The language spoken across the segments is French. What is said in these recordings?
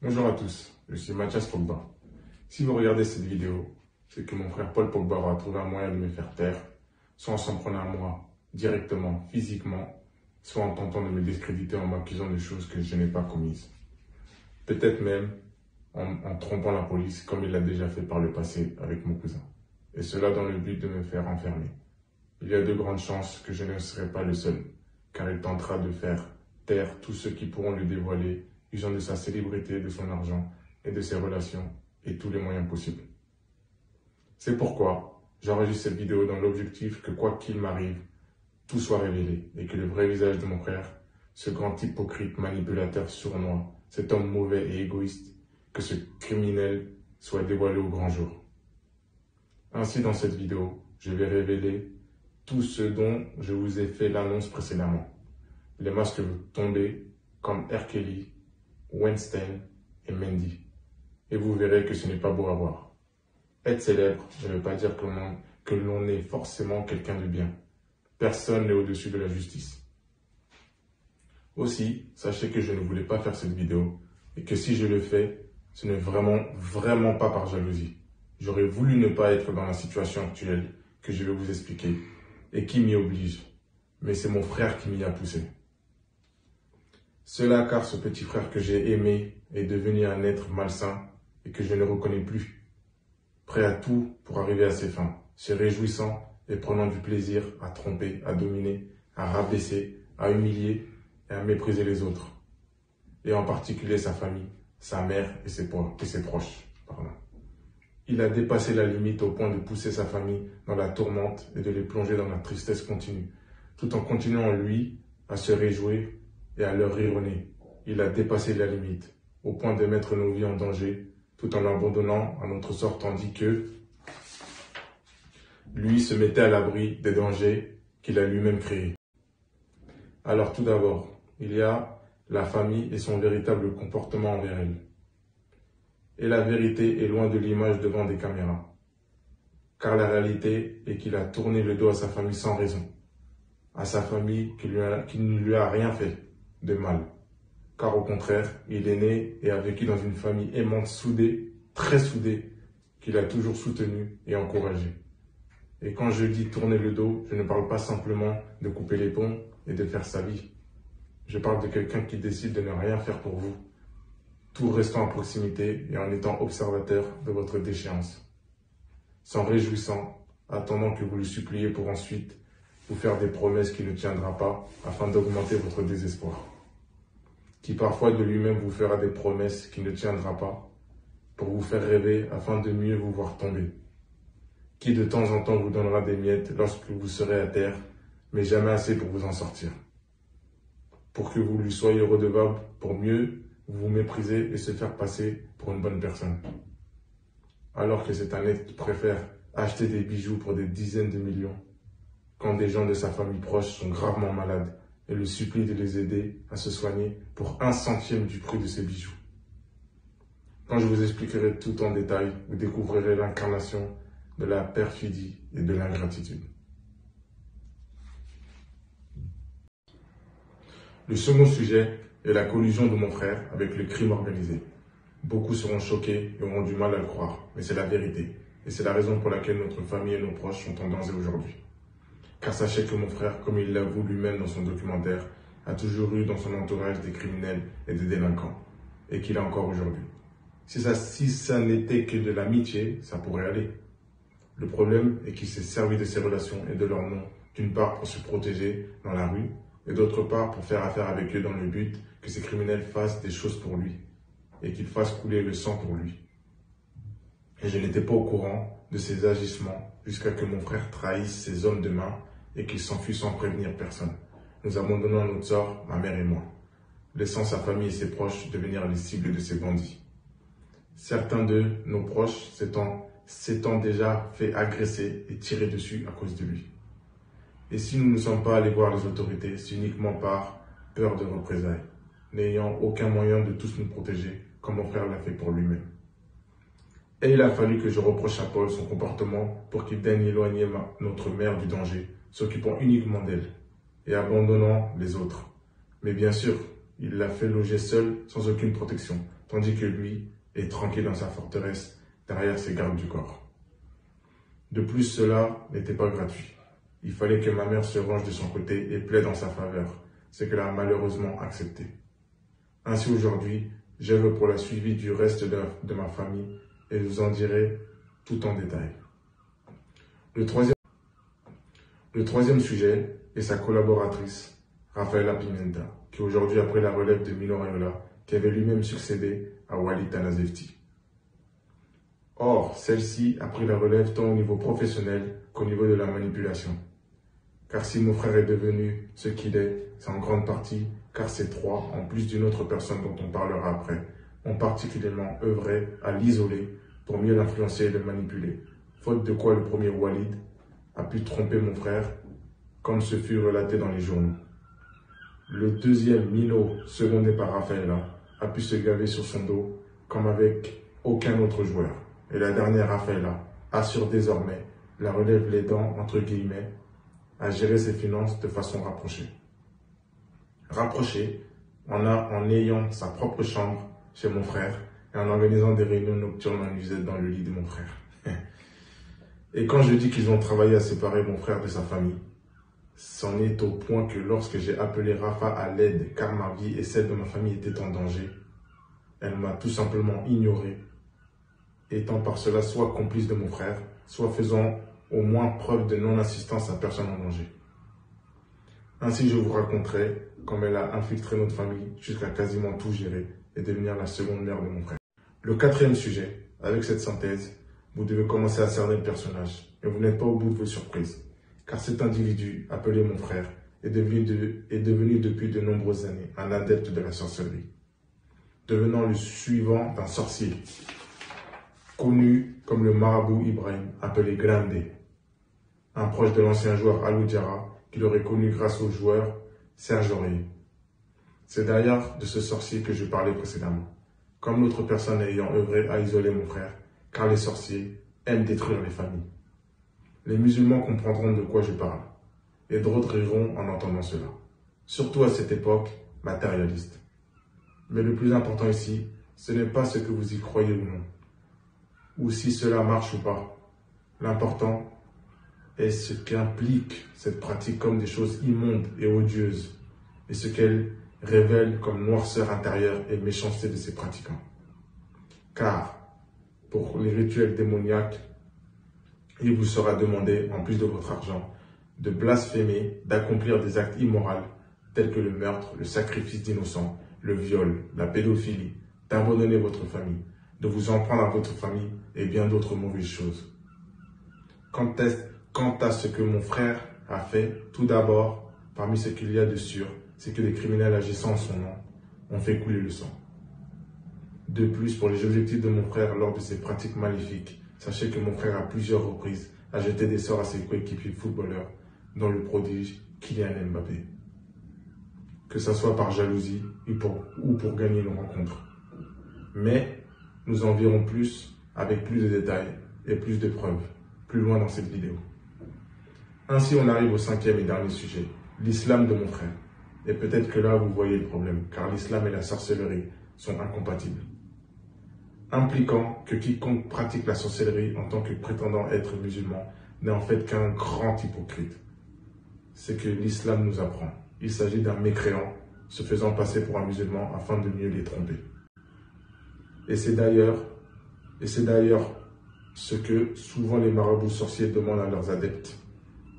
Bonjour à tous, je suis Mathias Pogba. Si vous regardez cette vidéo, c'est que mon frère Paul Pogba aura trouvé un moyen de me faire taire, soit en s'en prenant à moi, directement, physiquement, soit en tentant de me discréditer en m'accusant de choses que je n'ai pas commises. Peut-être même en trompant la police, comme il l'a déjà fait par le passé avec mon cousin. Et cela dans le but de me faire enfermer. Il y a de grandes chances que je ne serai pas le seul, car il tentera de faire taire tous ceux qui pourront le dévoiler, usant de sa célébrité, de son argent et de ses relations, et tous les moyens possibles. C'est pourquoi j'enregistre cette vidéo dans l'objectif que quoi qu'il m'arrive, tout soit révélé, et que le vrai visage de mon frère, ce grand hypocrite, manipulateur, sournois, cet homme mauvais et égoïste, que ce criminel soit dévoilé au grand jour. Ainsi, dans cette vidéo, je vais révéler tout ce dont je vous ai fait l'annonce précédemment. Les masques tombés comme R. Kelly, Weinstein et Mendy. Et vous verrez que ce n'est pas beau à voir. Être célèbre ne veut pas dire que l'on est forcément quelqu'un de bien. Personne n'est au-dessus de la justice. Aussi, sachez que je ne voulais pas faire cette vidéo et que si je le fais, ce n'est vraiment pas par jalousie. J'aurais voulu ne pas être dans la situation actuelle que je vais vous expliquer et qui m'y oblige. Mais c'est mon frère qui m'y a poussé. Cela car ce petit frère que j'ai aimé est devenu un être malsain et que je ne reconnais plus. Prêt à tout pour arriver à ses fins, se réjouissant et prenant du plaisir à tromper, à dominer, à rabaisser, à humilier et à mépriser les autres. Et en particulier sa famille, sa mère et ses proches. Il a dépassé la limite au point de pousser sa famille dans la tourmente et de les plonger dans la tristesse continue, tout en continuant lui à se réjouir et à leur rire au nez. Il a dépassé la limite, au point de mettre nos vies en danger, tout en l'abandonnant à notre sort, tandis que lui se mettait à l'abri des dangers qu'il a lui-même créés. Alors tout d'abord, il y a la famille et son véritable comportement envers elle. Et la vérité est loin de l'image devant des caméras. Car la réalité est qu'il a tourné le dos à sa famille sans raison. À sa famille qui ne lui a rien fait de mal. Car au contraire, il est né et a vécu dans une famille aimante, soudée, très soudée, qu'il a toujours soutenue et encouragée. Et quand je dis tourner le dos, je ne parle pas simplement de couper les ponts et de faire sa vie. Je parle de quelqu'un qui décide de ne rien faire pour vous, tout restant à proximité et en étant observateur de votre déchéance. S'en réjouissant, attendant que vous le suppliez pour ensuite vous faire des promesses qu'il ne tiendra pas afin d'augmenter votre désespoir. Qui parfois de lui-même vous fera des promesses qu'il ne tiendra pas pour vous faire rêver afin de mieux vous voir tomber. Qui de temps en temps vous donnera des miettes lorsque vous serez à terre, mais jamais assez pour vous en sortir. Pour que vous lui soyez redevable pour mieux vous mépriser et se faire passer pour une bonne personne. Alors que cet honnête préfère acheter des bijoux pour des dizaines de millions, quand des gens de sa famille proche sont gravement malades et le supplie de les aider à se soigner pour 1/100 du prix de ces bijoux. Quand je vous expliquerai tout en détail, vous découvrirez l'incarnation de la perfidie et de l'ingratitude. Le second sujet est la collusion de mon frère avec le crime organisé. Beaucoup seront choqués et auront du mal à le croire, mais c'est la vérité. Et c'est la raison pour laquelle notre famille et nos proches sont en danger aujourd'hui. Car sachez que mon frère, comme il l'avoue lui-même dans son documentaire, a toujours eu dans son entourage des criminels et des délinquants. Et qu'il a encore aujourd'hui. Si ça n'était que de l'amitié, ça pourrait aller. Le problème est qu'il s'est servi de ses relations et de leur nom, d'une part pour se protéger dans la rue, et d'autre part pour faire affaire avec eux dans le but que ces criminels fassent des choses pour lui, et qu'ils fassent couler le sang pour lui. Et je n'étais pas au courant de ces agissements jusqu'à que mon frère trahisse ses hommes de main et qu'il s'enfuit sans prévenir personne, nous abandonnant à notre sort, ma mère et moi, laissant sa famille et ses proches devenir les cibles de ces bandits. Certains de nos proches s'étant déjà fait agresser et tirer dessus à cause de lui. Et si nous ne sommes pas allés voir les autorités, c'est uniquement par peur de représailles, n'ayant aucun moyen de tous nous protéger, comme mon frère l'a fait pour lui-même. Et il a fallu que je reproche à Paul son comportement pour qu'il daigne éloigner notre mère du danger, s'occupant uniquement d'elle et abandonnant les autres. Mais bien sûr, il l'a fait loger seul, sans aucune protection, tandis que lui est tranquille dans sa forteresse, derrière ses gardes du corps. De plus, cela n'était pas gratuit. Il fallait que ma mère se range de son côté et plaide en sa faveur, ce qu'elle a malheureusement accepté. Ainsi aujourd'hui, j'œuvre pour la suivi du reste de ma famille et je vous en dirai tout en détail. Le troisième sujet est sa collaboratrice, Rafaela Pimenta, qui aujourd'hui a pris la relève de Mino Raiola, qui avait lui-même succédé à Walid Tanazefti. Or, celle-ci a pris la relève tant au niveau professionnel qu'au niveau de la manipulation. Car si mon frère est devenu ce qu'il est, c'est en grande partie car ces trois, en plus d'une autre personne dont on parlera après, ont particulièrement œuvré à l'isoler pour mieux l'influencer et le manipuler. Faute de quoi le premier Walid a pu tromper mon frère, comme ce fut relaté dans les journaux. Le deuxième Mino, secondé par Rafaela, a pu se gaver sur son dos comme avec aucun autre joueur. Et la dernière Rafaela assure désormais la relève l'aidant, entre guillemets, à gérer ses finances de façon rapprochée. Rapprochée en ayant sa propre chambre chez mon frère et en organisant des réunions nocturnes en nuisette dans le lit de mon frère. Et quand je dis qu'ils ont travaillé à séparer mon frère de sa famille, c'en est au point que lorsque j'ai appelé Rafa à l'aide car ma vie et celle de ma famille étaient en danger, elle m'a tout simplement ignoré, étant par cela soit complice de mon frère, soit faisant au moins preuve de non-assistance à personne en danger. Ainsi, je vous raconterai comment elle a infiltré notre famille jusqu'à quasiment tout gérer et devenir la seconde mère de mon frère. Le quatrième sujet, avec cette synthèse, vous devez commencer à cerner le personnage, et vous n'êtes pas au bout de vos surprises, car cet individu, appelé mon frère, est devenu depuis de nombreuses années un adepte de la sorcellerie, devenant le suivant d'un sorcier, connu comme le marabout Ibrahim, appelé Grande, un proche de l'ancien joueur Alou Diarra, qu'il aurait connu grâce au joueur Serge Aurier. C'est d'ailleurs de ce sorcier que je parlais précédemment, comme l'autre personne ayant œuvré à isoler mon frère, car les sorciers aiment détruire les familles. Les musulmans comprendront de quoi je parle, et d'autres riront en entendant cela, surtout à cette époque matérialiste. Mais le plus important ici, ce n'est pas ce que vous y croyez ou non, ou si cela marche ou pas. L'important est ce qu'implique cette pratique comme des choses immondes et odieuses, et ce qu'elle révèle comme noirceur intérieure et méchanceté de ses pratiquants. Car, pour les rituels démoniaques, il vous sera demandé, en plus de votre argent, de blasphémer, d'accomplir des actes immoraux tels que le meurtre, le sacrifice d'innocents, le viol, la pédophilie, d'abandonner votre famille, de vous en prendre à votre famille et bien d'autres mauvaises choses. Quant à ce que mon frère a fait, tout d'abord, parmi ce qu'il y a de sûr, c'est que les criminels agissant en son nom ont fait couler le sang. De plus, pour les objectifs de mon frère lors de ses pratiques maléfiques, sachez que mon frère à plusieurs reprises a jeté des sorts à ses coéquipiers footballeurs, dont le prodige Kylian Mbappé. Que ce soit par jalousie ou pour gagner une rencontre. Mais nous en verrons plus avec plus de détails et plus de preuves, plus loin dans cette vidéo. Ainsi, on arrive au cinquième et dernier sujet, l'islam de mon frère. Et peut-être que là, vous voyez le problème, car l'islam et la sorcellerie sont incompatibles. Impliquant que quiconque pratique la sorcellerie en tant que prétendant être musulman n'est en fait qu'un grand hypocrite. C'est que l'islam nous apprend. Il s'agit d'un mécréant se faisant passer pour un musulman afin de mieux les tromper. Et c'est d'ailleurs ce que souvent les marabouts sorciers demandent à leurs adeptes,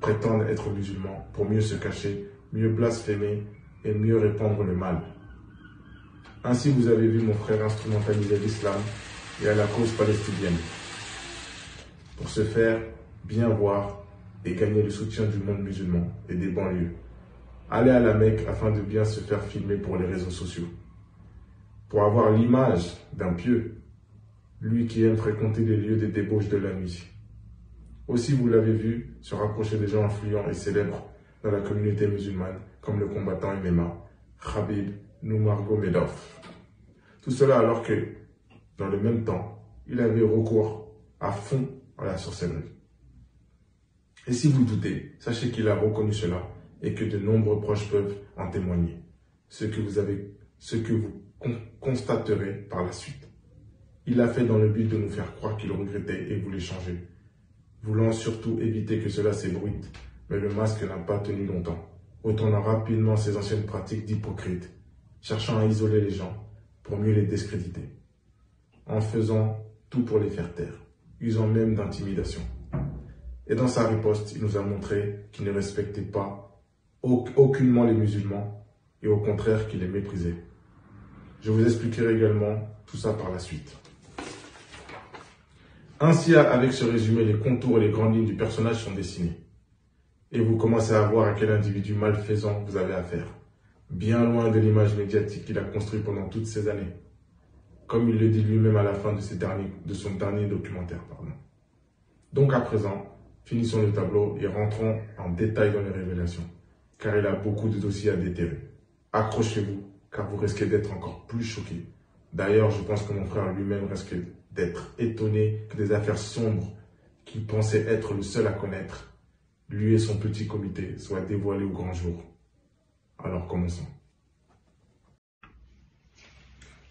prétendent être musulmans pour mieux se cacher, mieux blasphémer et mieux répandre le mal. Ainsi, vous avez vu mon frère instrumentaliser l'islam et à la cause palestinienne pour se faire bien voir et gagner le soutien du monde musulman et des banlieues. Aller à la Mecque afin de bien se faire filmer pour les réseaux sociaux, pour avoir l'image d'un pieux, lui qui aime fréquenter les lieux des débauches de la nuit. Aussi, vous l'avez vu, se rapprocher des gens influents et célèbres dans la communauté musulmane, comme le combattant MMA, Khabib Nurmagomedov. Tout cela alors que, dans le même temps, il avait recours à fond à la sorcellerie. Et si vous doutez, sachez qu'il a reconnu cela et que de nombreux proches peuvent en témoigner. Ceux que vous avez ce que vous constaterez par la suite. Il l'a fait dans le but de nous faire croire qu'il regrettait et voulait changer, voulant surtout éviter que cela s'ébruite, mais le masque n'a pas tenu longtemps, retournant rapidement ses anciennes pratiques d'hypocrite, cherchant à isoler les gens pour mieux les discréditer, en faisant tout pour les faire taire, usant même d'intimidation. Et dans sa riposte, il nous a montré qu'il ne respectait pas aucunement les musulmans et au contraire qu'il les méprisait. Je vous expliquerai également tout ça par la suite. Ainsi, avec ce résumé, les contours et les grandes lignes du personnage sont dessinés. Et vous commencez à voir à quel individu malfaisant vous avez affaire, bien loin de l'image médiatique qu'il a construite pendant toutes ces années, comme il le dit lui-même à la fin de son dernier documentaire. Donc à présent, finissons le tableau et rentrons en détail dans les révélations, car il a beaucoup de dossiers à déterrer. Accrochez-vous, car vous risquez d'être encore plus choqués. D'ailleurs, je pense que mon frère lui-même risque d'être étonné que des affaires sombres qu'il pensait être le seul à connaître, lui et son petit comité, soient dévoilées au grand jour. Alors commençons.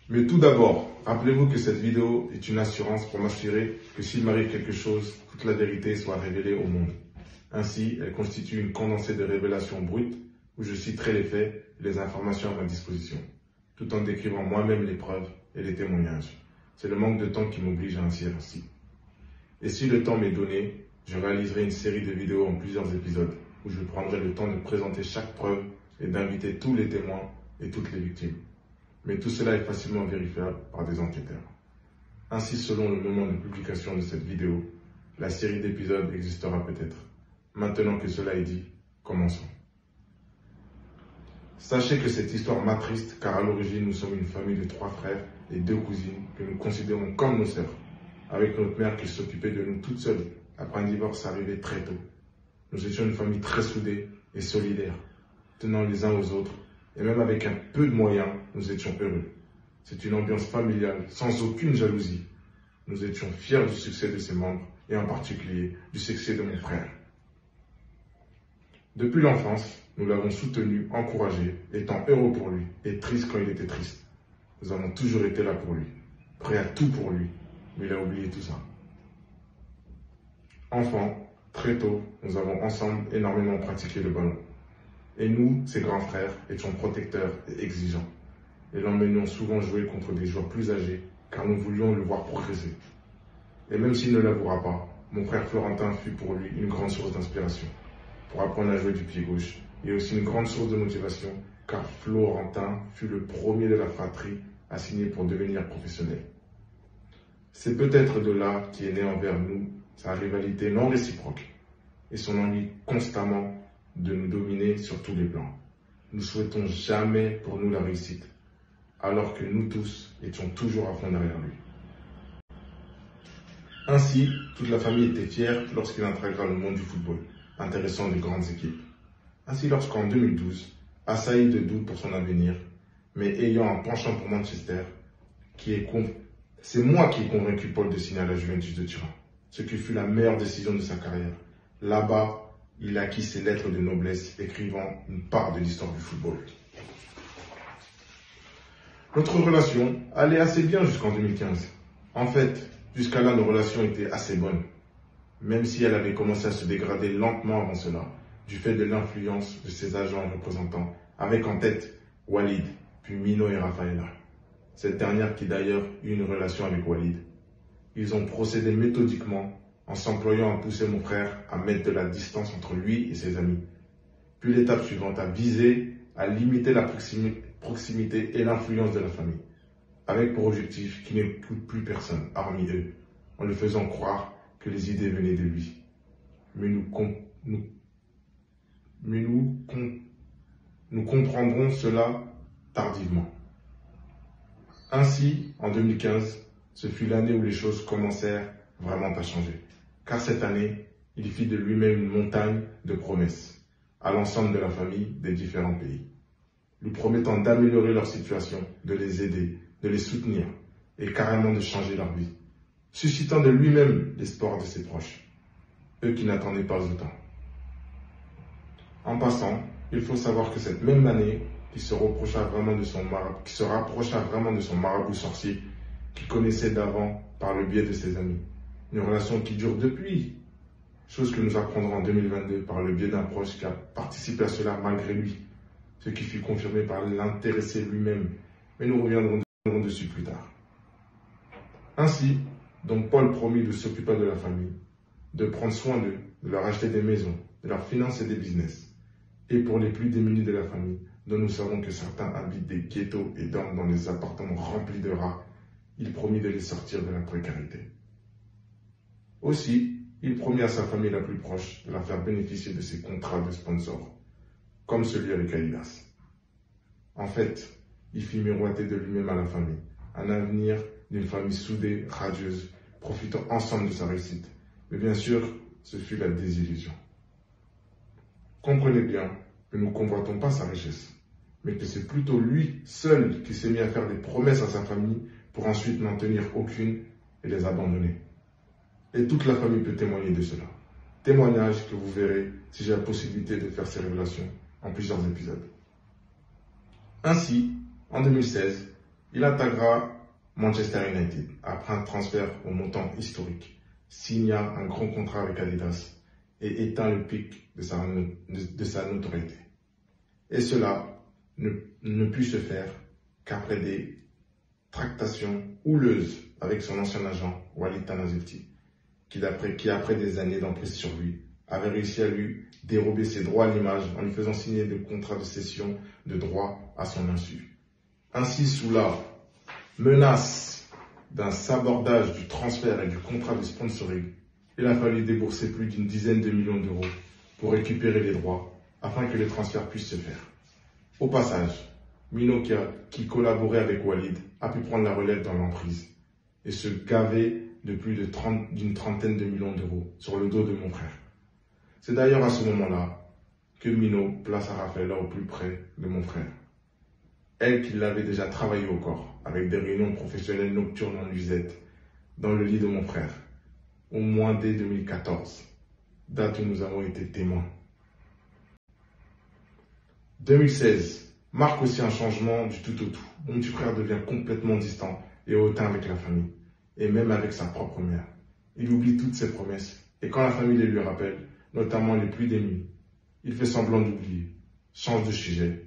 Mais tout d'abord, rappelez-vous que cette vidéo est une assurance pour m'assurer que s'il m'arrive quelque chose, toute la vérité soit révélée au monde. Ainsi, elle constitue une condensée de révélations brutes où je citerai les faits et les informations à ma disposition, tout en décrivant moi-même les preuves et les témoignages. C'est le manque de temps qui m'oblige à ainsi. Et si le temps m'est donné, je réaliserai une série de vidéos en plusieurs épisodes où je prendrai le temps de présenter chaque preuve et d'inviter tous les témoins et toutes les victimes. Mais tout cela est facilement vérifiable par des enquêteurs. Ainsi, selon le moment de publication de cette vidéo, la série d'épisodes existera peut-être. Maintenant que cela est dit, commençons. Sachez que cette histoire m'attriste car à l'origine nous sommes une famille de 3 frères et 2 cousines que nous considérons comme nos sœurs, avec notre mère qui s'occupait de nous toute seule après un divorce arrivé très tôt. Nous étions une famille très soudée et solidaire, tenant les uns aux autres, et même avec un peu de moyens, nous étions heureux. C'est une ambiance familiale, sans aucune jalousie. Nous étions fiers du succès de ses membres, et en particulier du succès de mon frère. Depuis l'enfance, nous l'avons soutenu, encouragé, étant heureux pour lui, et triste quand il était triste. Nous avons toujours été là pour lui, prêts à tout pour lui, mais il a oublié tout ça. Enfant, très tôt, nous avons ensemble énormément pratiqué le ballon. Et nous, ses grands frères, étions protecteurs et exigeants. Et l'emmenions souvent jouer contre des joueurs plus âgés, car nous voulions le voir progresser. Et même s'il ne l'avouera pas, mon frère Florentin fut pour lui une grande source d'inspiration, pour apprendre à jouer du pied gauche, et aussi une grande source de motivation, car Florentin fut le premier de la fratrie à signer pour devenir professionnel. C'est peut-être de là qu'est né envers nous sa rivalité non réciproque, et son envie constamment de nous dominer sur tous les plans. Nous souhaitons jamais pour nous la réussite, alors que nous tous étions toujours à fond derrière lui. Ainsi, toute la famille était fière lorsqu'il intégra le monde du football, intéressant de grandes équipes. Ainsi, lorsqu'en 2012, assailli de doutes pour son avenir, mais ayant un penchant pour Manchester, c'est moi qui ai convaincu Paul de signer à la Juventus de Turin, ce qui fut la meilleure décision de sa carrière. Là-bas, il acquit ses lettres de noblesse, écrivant une part de l'histoire du football. Notre relation allait assez bien jusqu'en 2015. En fait, jusqu'à là, nos relations étaient assez bonnes, même si elle avait commencé à se dégrader lentement avant cela, du fait de l'influence de ses agents et représentants, avec en tête Walid, puis Mino et Rafaela. Cette dernière qui d'ailleurs eut une relation avec Walid. Ils ont procédé méthodiquement en s'employant à pousser mon frère à mettre de la distance entre lui et ses amis. Puis l'étape suivante a visé à limiter la proximité et l'influence de la famille, avec pour objectif qu'il n'écoute plus personne, hormis eux, en lui faisant croire que les idées venaient de lui. Mais nous comprendrons cela tardivement. Ainsi, en 2015, ce fut l'année où les choses commencèrent vraiment à changer. Car cette année, il fit de lui-même une montagne de promesses à l'ensemble de la famille des différents pays, lui promettant d'améliorer leur situation, de les aider, de les soutenir et carrément de changer leur vie, suscitant de lui-même l'espoir de ses proches, eux qui n'attendaient pas autant. En passant, il faut savoir que cette même année, qui se rapprocha vraiment de son marabout sorcier qu'il connaissait d'avant par le biais de ses amis. Une relation qui dure depuis, chose que nous apprendrons en 2022 par le biais d'un proche qui a participé à cela malgré lui, ce qui fut confirmé par l'intéressé lui-même, mais nous reviendrons dessus plus tard. Ainsi, donc Paul promit de s'occuper de la famille, de prendre soin d'eux, de leur acheter des maisons, de leur financer des business. Et pour les plus démunis de la famille, dont nous savons que certains habitent des ghettos et dorment dans des appartements remplis de rats, il promit de les sortir de la précarité. Aussi, il promit à sa famille la plus proche de la faire bénéficier de ses contrats de sponsor, comme celui avec Adidas. En fait, il fit miroiter de lui-même à la famille un avenir d'une famille soudée, radieuse, profitant ensemble de sa réussite. Mais bien sûr, ce fut la désillusion. Comprenez bien que nous ne convoitons pas sa richesse, mais que c'est plutôt lui seul qui s'est mis à faire des promesses à sa famille pour ensuite n'en tenir aucune et les abandonner. Et toute la famille peut témoigner de cela. Témoignage que vous verrez si j'ai la possibilité de faire ces révélations en plusieurs épisodes. Ainsi, en 2016, il intégra Manchester United après un transfert au montant historique, signa un grand contrat avec Adidas et éteint le pic de sa notoriété. Et cela ne put se faire qu'après des tractations houleuses avec son ancien agent, Walid Tanazilti, qui après des années d'emprise sur lui, avait réussi à lui dérober ses droits à l'image en lui faisant signer des contrats de cession de droits à son insu. Ainsi, sous la menace d'un sabordage du transfert et du contrat de sponsoring, il a fallu débourser plus d'une dizaine de millions d'euros pour récupérer les droits afin que les transferts puissent se faire. Au passage, Mino, qui collaborait avec Walid, a pu prendre la relève dans l'emprise et se gaver de plus d'une trentaine de millions d'euros sur le dos de mon frère. C'est d'ailleurs à ce moment-là que Mino plaça Rafaela au plus près de mon frère. Elle qui l'avait déjà travaillé au corps, avec des réunions professionnelles nocturnes en nuisette, dans le lit de mon frère, au moins dès 2014, date où nous avons été témoins. 2016 marque aussi un changement du tout au tout. Mon petit frère devient complètement distant et hautain avec la famille, et même avec sa propre mère. Il oublie toutes ses promesses, et quand la famille les lui rappelle, notamment les plus démunis, il fait semblant d'oublier, change de sujet.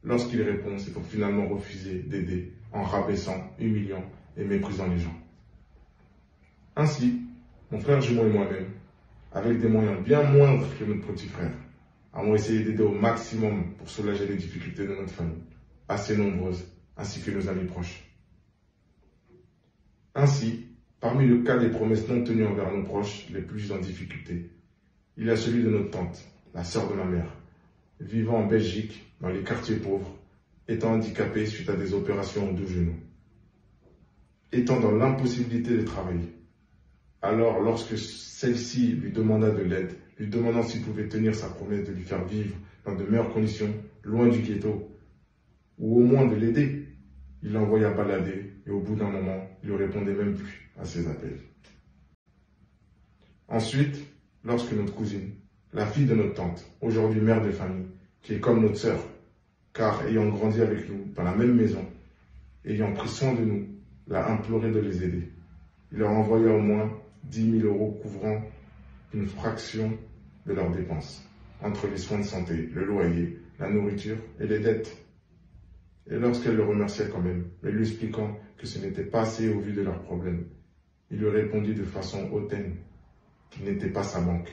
Lorsqu'il répond, c'est pour finalement refuser d'aider en rabaissant, humiliant et méprisant les gens. Ainsi, mon frère jumeau et moi-même, avec des moyens bien moindres que notre petit frère, avons essayé d'aider au maximum pour soulager les difficultés de notre famille, assez nombreuses, ainsi que nos amis proches. Ainsi, parmi le cas des promesses non tenues envers nos proches les plus en difficulté, il y a celui de notre tante, la sœur de ma mère, vivant en Belgique, dans les quartiers pauvres, étant handicapée suite à des opérations aux deux genoux, étant dans l'impossibilité de travailler. Alors, lorsque celle-ci lui demanda de l'aide, lui demandant s'il pouvait tenir sa promesse de lui faire vivre dans de meilleures conditions, loin du ghetto, ou au moins de l'aider, il l'envoya balader et au bout d'un moment, il ne répondait même plus à ses appels. Ensuite, lorsque notre cousine, la fille de notre tante, aujourd'hui mère de famille, qui est comme notre sœur, car ayant grandi avec nous dans la même maison, ayant pris soin de nous, l'a imploré de les aider. Il leur envoya au moins 10 000 euros couvrant une fraction de leurs dépenses, entre les soins de santé, le loyer, la nourriture et les dettes. Et lorsqu'elle le remerciait quand même, mais lui expliquant que ce n'était pas assez au vu de leurs problèmes, il lui répondit de façon hautaine qu'il n'était pas sa banque.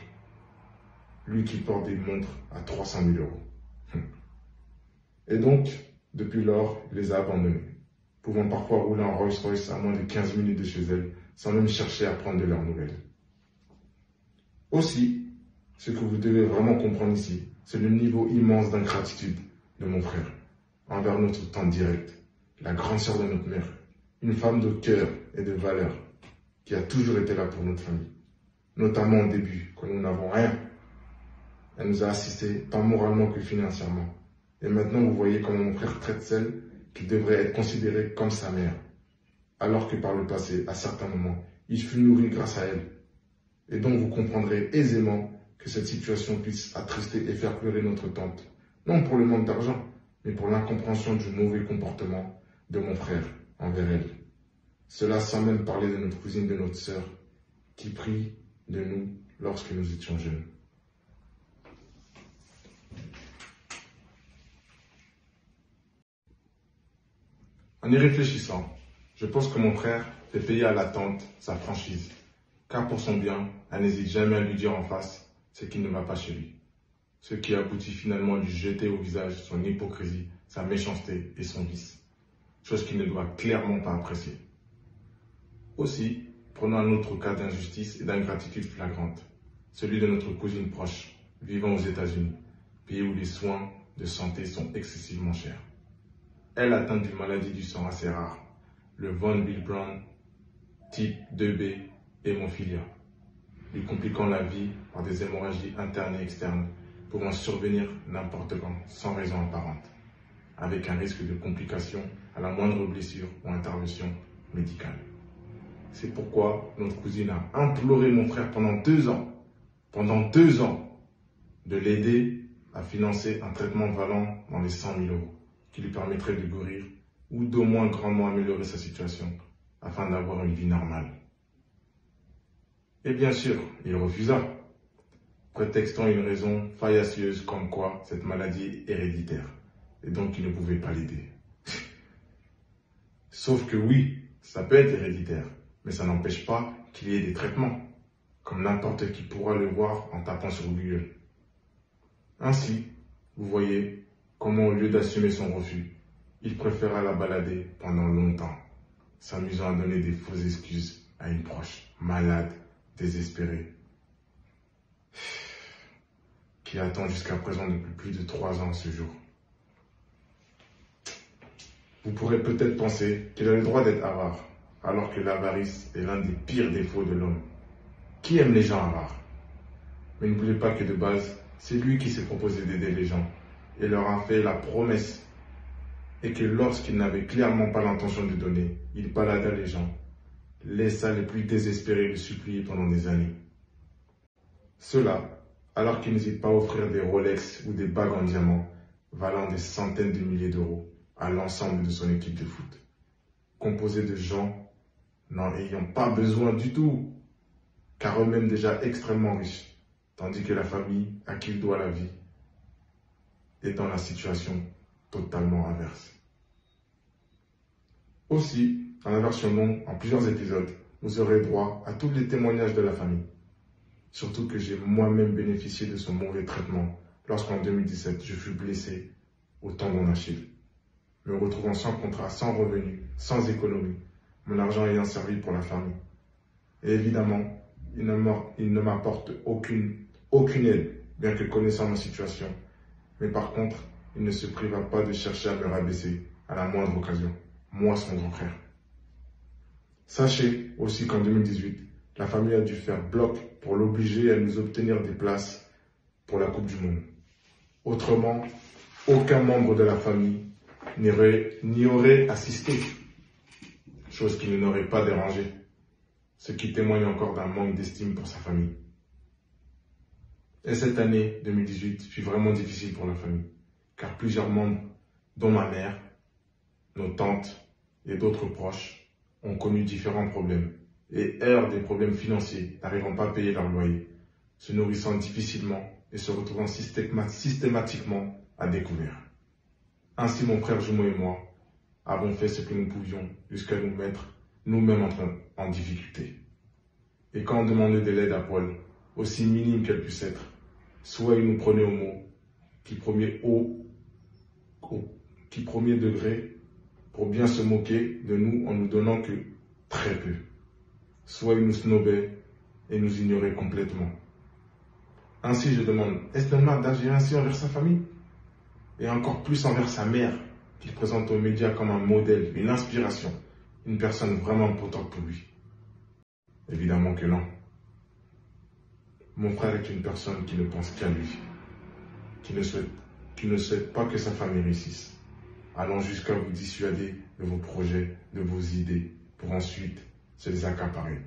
Lui qui porte des montres à 300 000 euros. Et donc, depuis lors, il les a abandonnés, pouvant parfois rouler en Rolls-Royce à moins de 15 minutes de chez elle, sans même chercher à prendre de leurs nouvelles. Aussi, ce que vous devez vraiment comprendre ici, c'est le niveau immense d'ingratitude de mon frère envers notre tante directe, la grande sœur de notre mère, une femme de cœur et de valeur qui a toujours été là pour notre famille, notamment au début, quand nous n'avons rien. Elle nous a assistés tant moralement que financièrement. Et maintenant, vous voyez comment mon frère traite celle qui devrait être considérée comme sa mère, alors que par le passé, à certains moments, il fut nourri grâce à elle. Et donc, vous comprendrez aisément que cette situation puisse attrister et faire pleurer notre tante, non pour le manque d'argent, mais pour l'incompréhension du mauvais comportement de mon frère envers elle. Cela sans même parler de notre cousine, de notre sœur, qui prie de nous lorsque nous étions jeunes. En y réfléchissant, je pense que mon frère fait payer à la tante sa franchise, car pour son bien, elle n'hésite jamais à lui dire en face ce qui ne va pas chez lui. Ce qui aboutit finalement à lui jeter au visage son hypocrisie, sa méchanceté et son vice, chose qu'il ne doit clairement pas apprécier. Aussi, prenons un autre cas d'injustice et d'ingratitude flagrante, celui de notre cousine proche, vivant aux États-Unis, pays où les soins de santé sont excessivement chers. Elle atteint d'une maladie du sang assez rare, le von Willebrand type 2B hémophilia, lui compliquant la vie par des hémorragies internes et externes pouvant survenir n'importe quand, sans raison apparente, avec un risque de complications à la moindre blessure ou intervention médicale. C'est pourquoi notre cousine a imploré mon frère pendant 2 ans, de l'aider à financer un traitement valant dans les 100 000 € qui lui permettrait de guérir ou d'au moins grandement améliorer sa situation afin d'avoir une vie normale. Et bien sûr, il refusa, prétextant une raison faillacieuse comme quoi cette maladie est héréditaire et donc il ne pouvait pas l'aider. Sauf que oui, ça peut être héréditaire, mais ça n'empêche pas qu'il y ait des traitements, comme n'importe qui pourra le voir en tapant sur Google. Ainsi, vous voyez comment au lieu d'assumer son refus, il préféra la balader pendant longtemps, s'amusant à donner des fausses excuses à une proche, malade, désespérée, qui attend jusqu'à présent depuis plus de 3 ans ce jour. Vous pourrez peut-être penser qu'il a le droit d'être avare, alors que l'avarice est l'un des pires défauts de l'homme. Qui aime les gens avares? Mais n'oubliez pas que de base, c'est lui qui s'est proposé d'aider les gens et leur a fait la promesse, et que lorsqu'il n'avait clairement pas l'intention de donner, il balada les gens, laissa les plus désespérés le supplier pendant des années. Cela, alors qu'il n'hésite pas à offrir des Rolex ou des bagues en diamant, valant des centaines de milliers d'euros à l'ensemble de son équipe de foot, composée de gens n'en ayant pas besoin du tout, car eux-mêmes déjà extrêmement riches, tandis que la famille à qui il doit la vie est dans la situation totalement inverse. Aussi, dans la version longue, en plusieurs épisodes, vous aurez droit à tous les témoignages de la famille. Surtout que j'ai moi-même bénéficié de son mauvais traitement lorsqu'en 2017, je fus blessé au tendon d'Achille, me retrouvant sans contrat, sans revenu, sans économie, mon argent ayant servi pour la famille. Et évidemment, il ne m'apporte aucune aide, bien que connaissant ma situation. Mais par contre, il ne se priva pas de chercher à me rabaisser à la moindre occasion, moi son grand frère. Sachez aussi qu'en 2018, la famille a dû faire bloc pour l'obliger à nous obtenir des places pour la Coupe du Monde. Autrement, aucun membre de la famille n'y aurait assisté, chose qui ne l'aurait pas dérangé, ce qui témoigne encore d'un manque d'estime pour sa famille. Et cette année 2018 fut vraiment difficile pour la famille, car plusieurs membres, dont ma mère, nos tantes et d'autres proches, ont connu différents problèmes et heurtent des problèmes financiers, n'arrivant pas à payer leur loyer, se nourrissant difficilement et se retrouvant systématiquement à découvert. Ainsi, mon frère jumeau et moi avons fait ce que nous pouvions jusqu'à nous mettre nous-mêmes en difficulté. Et quand on demandait de l'aide à Paul, aussi minime qu'elle puisse être, soit il nous prenait au mot, qui premier degré, pour bien se moquer de nous en nous donnant que très peu. Soit il nous snobait et nous ignorait complètement. Ainsi, je demande, est-ce normal d'agir ainsi envers sa famille? Et encore plus envers sa mère, qu'il présente aux médias comme un modèle, une inspiration, une personne vraiment importante pour lui? Évidemment que non. Mon frère est une personne qui ne pense qu'à lui, qui ne souhaite pas que sa famille réussisse, allant jusqu'à vous dissuader de vos projets, de vos idées, pour ensuite se les accaparer.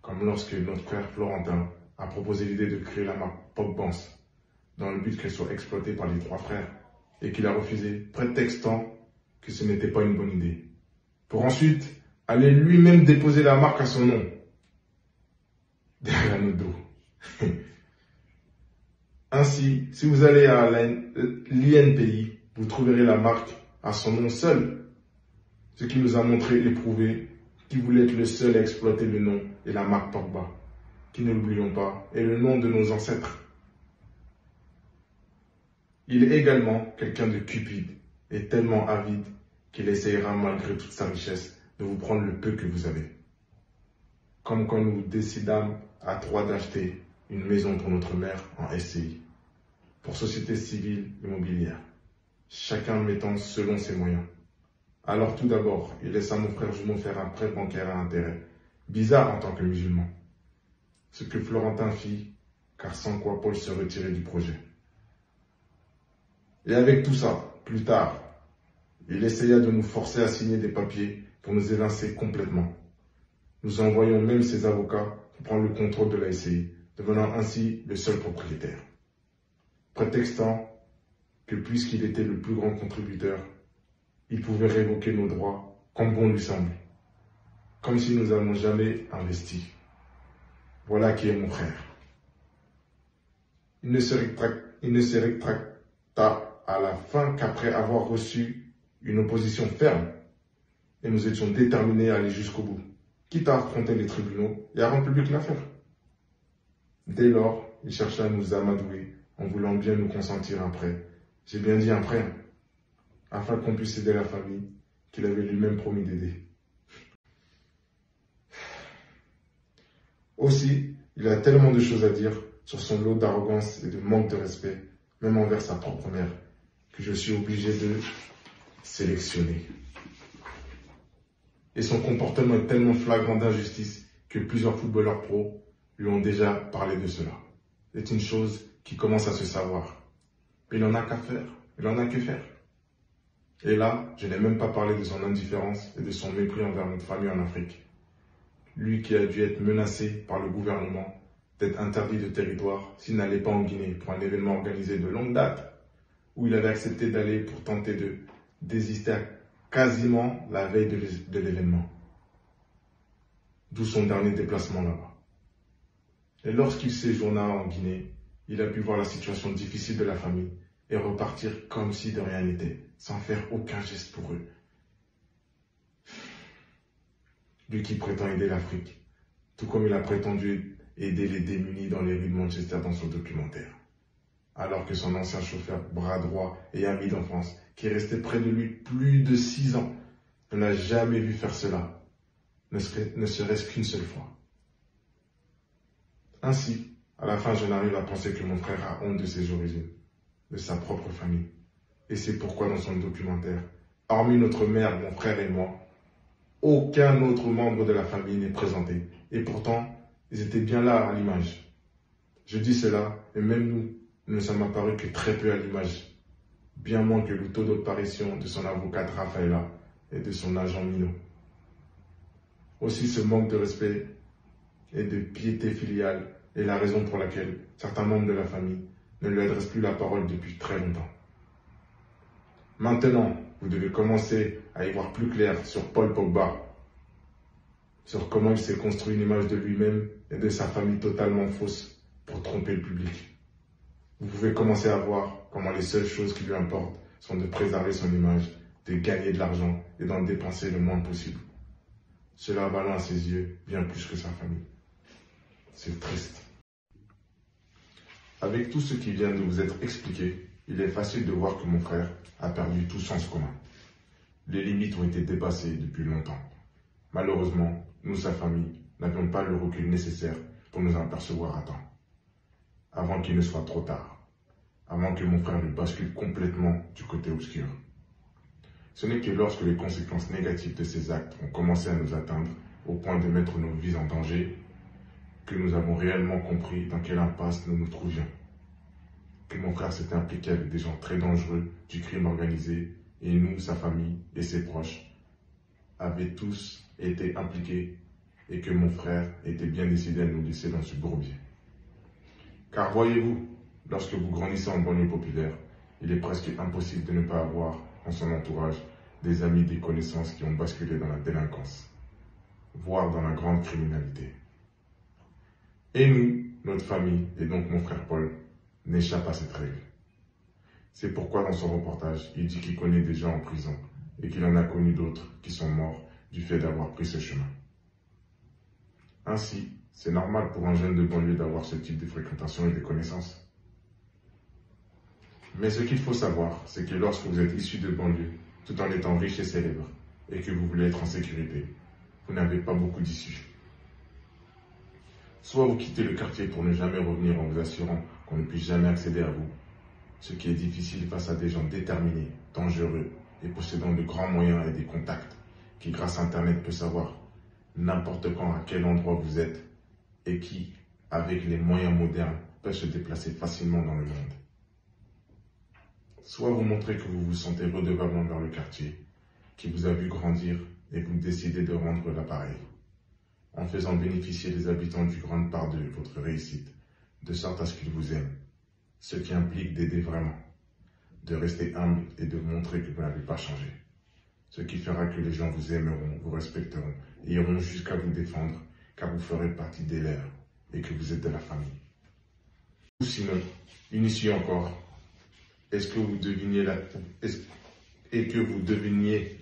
Comme lorsque notre frère Florentin a proposé l'idée de créer la marque Pop Banks, dans le but qu'elle soit exploitée par les 3 frères, et qu'il a refusé, prétextant que ce n'était pas une bonne idée, pour ensuite aller lui-même déposer la marque à son nom, derrière nos dos. Ainsi, si vous allez à l'INPI, vous trouverez la marque à son nom seul, ce qui nous a montré et prouvé qu'il voulait être le seul à exploiter le nom et la marque Pogba, qui, ne l'oublions pas, est le nom de nos ancêtres. Il est également quelqu'un de cupide et tellement avide qu'il essayera malgré toute sa richesse de vous prendre le peu que vous avez. Comme quand nous décidâmes à trois d'acheter une maison pour notre mère en SCI, pour Société Civile Immobilière, chacun mettant selon ses moyens. Alors tout d'abord, il laissa mon frère jumeau faire un prêt bancaire à intérêt, bizarre en tant que musulman. Ce que Florentin fit, car sans quoi Paul se retirait du projet. Et avec tout ça, plus tard, il essaya de nous forcer à signer des papiers pour nous évincer complètement. Nous envoyons même ses avocats pour prendre le contrôle de la SCI, devenant ainsi le seul propriétaire. Prétextant que puisqu'il était le plus grand contributeur, il pouvait révoquer nos droits comme bon lui semble, comme si nous n'avions jamais investi. Voilà qui est mon frère. Il ne se rétracta à la fin qu'après avoir reçu une opposition ferme, et nous étions déterminés à aller jusqu'au bout, quitte à affronter les tribunaux et à rendre publique l'affaire. Dès lors, il chercha à nous amadouer en voulant bien nous consentir un prêt. J'ai bien dit un prêt, afin qu'on puisse aider la famille qu'il avait lui-même promis d'aider. Aussi, il a tellement de choses à dire sur son lot d'arrogance et de manque de respect, même envers sa propre mère, que je suis obligé de sélectionner. Et son comportement est tellement flagrant d'injustice que plusieurs footballeurs pros lui ont déjà parlé de cela. C'est une chose qui commence à se savoir. Il n'en a qu'à faire, il n'en a que faire. Et là, je n'ai même pas parlé de son indifférence et de son mépris envers notre famille en Afrique. Lui qui a dû être menacé par le gouvernement d'être interdit de territoire s'il n'allait pas en Guinée pour un événement organisé de longue date, où il avait accepté d'aller pour tenter de désister à quasiment la veille de l'événement. D'où son dernier déplacement là-bas. Et lorsqu'il séjourna en Guinée, il a pu voir la situation difficile de la famille et repartir comme si de rien n'était, sans faire aucun geste pour eux. Lui qui prétend aider l'Afrique, tout comme il a prétendu aider les démunis dans les rues de Manchester dans son documentaire. Alors que son ancien chauffeur, bras droit et ami d'enfance, qui est resté près de lui plus de 6 ans, ne l'a jamais vu faire cela, ne serait-ce qu'une seule fois. Ainsi, à la fin, je n'arrive à penser que mon frère a honte de ses origines, de sa propre famille. Et c'est pourquoi dans son documentaire, hormis notre mère, mon frère et moi, aucun autre membre de la famille n'est présenté. Et pourtant, ils étaient bien là à l'image. Je dis cela, et même nous ne sommes apparus que très peu à l'image, bien moins que le taux d'apparition de son avocate Rafaela et de son agent Mino. Aussi, ce manque de respect et de piété filiale est la raison pour laquelle certains membres de la famille ne lui adressent plus la parole depuis très longtemps. Maintenant, vous devez commencer à y voir plus clair sur Paul Pogba, sur comment il s'est construit une image de lui-même et de sa famille totalement fausse pour tromper le public. Vous pouvez commencer à voir comment les seules choses qui lui importent sont de préserver son image, de gagner de l'argent et d'en dépenser le moins possible. Cela valant à ses yeux bien plus que sa famille. C'est triste. Avec tout ce qui vient de vous être expliqué, il est facile de voir que mon frère a perdu tout sens commun. Les limites ont été dépassées depuis longtemps. Malheureusement, nous, sa famille, n'avions pas le recul nécessaire pour nous en apercevoir à temps. Avant qu'il ne soit trop tard. Avant que mon frère ne bascule complètement du côté obscur. Ce n'est que lorsque les conséquences négatives de ces actes ont commencé à nous atteindre au point de mettre nos vies en danger que nous avons réellement compris dans quelle impasse nous nous trouvions. Que mon frère s'était impliqué avec des gens très dangereux du crime organisé et nous, sa famille et ses proches, avaient tous été impliqués et que mon frère était bien décidé à nous laisser dans ce bourbier. Car voyez-vous, lorsque vous grandissez en banlieue populaire, il est presque impossible de ne pas avoir dans son entourage des amis, des connaissances qui ont basculé dans la délinquance, voire dans la grande criminalité. Et nous, notre famille, et donc mon frère Paul, n'échappe à cette règle. C'est pourquoi dans son reportage, il dit qu'il connaît des gens en prison et qu'il en a connu d'autres qui sont morts du fait d'avoir pris ce chemin. Ainsi, c'est normal pour un jeune de banlieue d'avoir ce type de fréquentation et de connaissances. Mais ce qu'il faut savoir, c'est que lorsque vous êtes issu de banlieue, tout en étant riche et célèbre, et que vous voulez être en sécurité, vous n'avez pas beaucoup d'issues. Soit vous quittez le quartier pour ne jamais revenir en vous assurant qu'on ne puisse jamais accéder à vous, ce qui est difficile face à des gens déterminés, dangereux et possédant de grands moyens et des contacts qui, grâce à Internet, peut savoir n'importe quand à quel endroit vous êtes et qui, avec les moyens modernes, peuvent se déplacer facilement dans le monde. Soit vous montrez que vous vous sentez redevable envers le quartier, qui vous a vu grandir et vous décidez de rendre l'appareil, en faisant bénéficier les habitants d'une grande part de votre réussite, de sorte à ce qu'ils vous aiment, ce qui implique d'aider vraiment, de rester humble et de montrer que vous n'avez pas changé, ce qui fera que les gens vous aimeront, vous respecteront et iront jusqu'à vous défendre, car vous ferez partie des leurs et que vous êtes de la famille. Ou sinon, une issue encore, est-ce que vous deviniez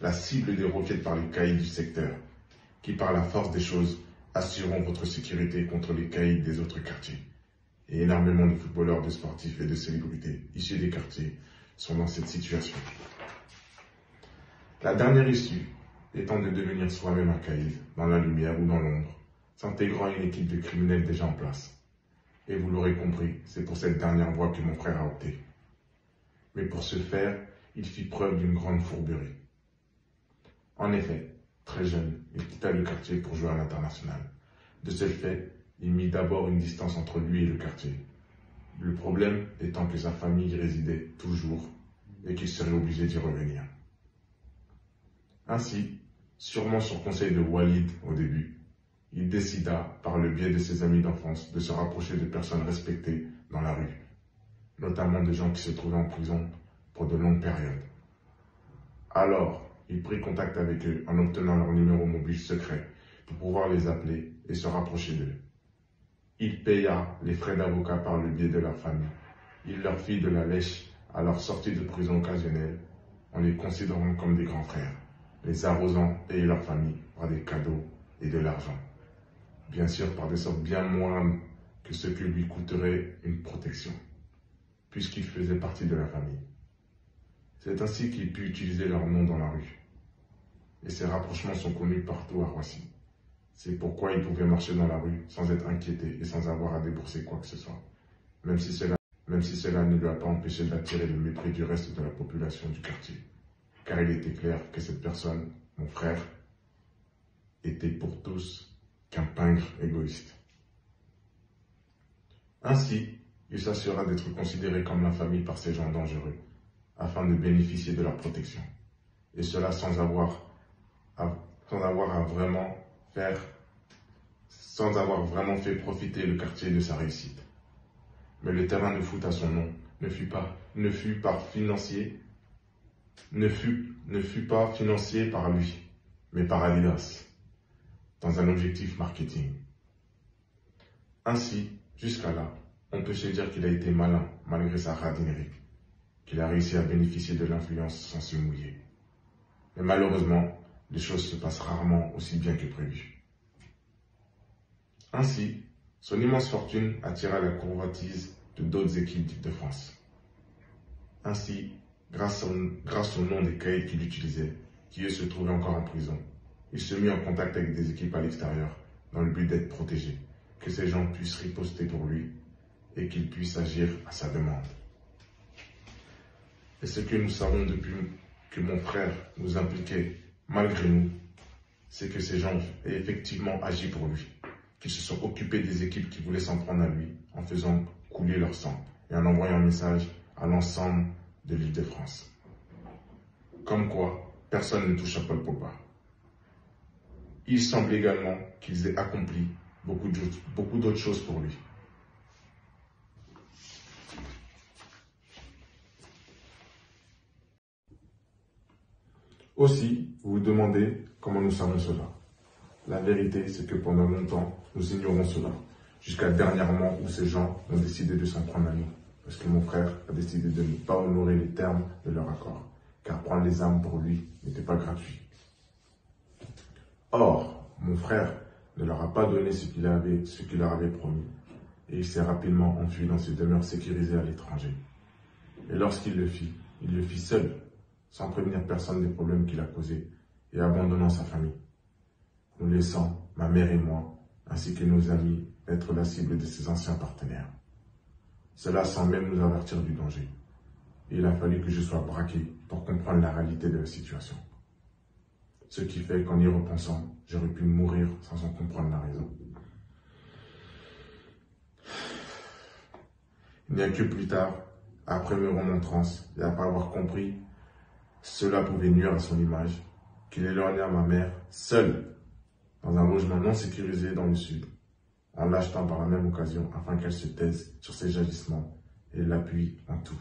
la cible des roquettes par les caïds du secteur, qui par la force des choses assureront votre sécurité contre les caïds des autres quartiers. Et énormément de footballeurs, de sportifs et de célébrités issus des quartiers sont dans cette situation. La dernière issue étant de devenir soi-même un caïd, dans la lumière ou dans l'ombre, s'intégrant à une équipe de criminels déjà en place. Et vous l'aurez compris, c'est pour cette dernière voie que mon frère a opté. Mais pour ce faire, il fit preuve d'une grande fourberie. En effet, très jeune, il quitta le quartier pour jouer à l'international. De ce fait, il mit d'abord une distance entre lui et le quartier. Le problème étant que sa famille y résidait toujours et qu'il serait obligé d'y revenir. Ainsi, sûrement sur conseil de Walid au début, il décida, par le biais de ses amis d'enfance, de se rapprocher de personnes respectées dans la rue, notamment de gens qui se trouvaient en prison pour de longues périodes. Alors, il prit contact avec eux en obtenant leur numéro mobile secret pour pouvoir les appeler et se rapprocher d'eux. Il paya les frais d'avocat par le biais de leur famille. Il leur fit de la lèche à leur sortie de prison occasionnelle en les considérant comme des grands frères, les arrosant et leur famille par des cadeaux et de l'argent. Bien sûr, par des sortes bien moindres que ce que lui coûterait une protection, puisqu'il faisait partie de la famille. C'est ainsi qu'il put utiliser leur nom dans la rue. Et ces rapprochements sont connus partout à Roissy. C'est pourquoi il pouvait marcher dans la rue sans être inquiété et sans avoir à débourser quoi que ce soit, même si cela ne lui a pas empêché d'attirer le mépris du reste de la population du quartier. Car il était clair que cette personne, mon frère, était pour tous qu'un pingre égoïste. Ainsi, il s'assura d'être considéré comme la famille par ces gens dangereux, afin de bénéficier de leur protection. Et cela sans avoir vraiment fait profiter le quartier de sa réussite. Mais le terrain de foot à son nom ne fut pas financier par lui, mais par Adidas, dans un objectif marketing. Ainsi, jusqu'à là, on peut se dire qu'il a été malin malgré sa radinerie, qu'il a réussi à bénéficier de l'influence sans se mouiller. Mais malheureusement, les choses se passent rarement aussi bien que prévu. Ainsi, son immense fortune attira la convoitise de d'autres équipes d'Île-de-France. Ainsi, grâce au nom des caïds qu'il utilisait, qui eux se trouvaient encore en prison, il se mit en contact avec des équipes à l'extérieur dans le but d'être protégé, que ces gens puissent riposter pour lui et qu'il puisse agir à sa demande. Et ce que nous savons depuis que mon frère nous impliquait malgré nous, c'est que ces gens aient effectivement agi pour lui, qu'ils se sont occupés des équipes qui voulaient s'en prendre à lui en faisant couler leur sang et en envoyant un message à l'ensemble de l'Île-de-France. Comme quoi, personne ne touche à Paul Pogba. Il semble également qu'ils aient accompli beaucoup d'autres choses pour lui. Aussi, vous vous demandez comment nous savons cela. La vérité, c'est que pendant longtemps, nous ignorons cela, jusqu'à dernièrement où ces gens ont décidé de s'en prendre à nous, parce que mon frère a décidé de ne pas honorer les termes de leur accord, car prendre les armes pour lui n'était pas gratuit. Or, mon frère ne leur a pas donné ce qu'il leur avait promis, et il s'est rapidement enfui dans ses demeures sécurisées à l'étranger. Et lorsqu'il le fit seul, sans prévenir personne des problèmes qu'il a causés, et abandonnant sa famille, nous laissant, ma mère et moi, ainsi que nos amis, être la cible de ses anciens partenaires. Cela sans même nous avertir du danger. Et il a fallu que je sois braqué pour comprendre la réalité de la situation. Ce qui fait qu'en y repensant, j'aurais pu mourir sans en comprendre la raison. Il n'y a que plus tard, après mes remontrances et après avoir compris cela pouvait nuire à son image, qu'il éloigna ma mère seule dans un logement non sécurisé dans le sud, en l'achetant par la même occasion afin qu'elle se taise sur ses agissements et l'appuie en tout.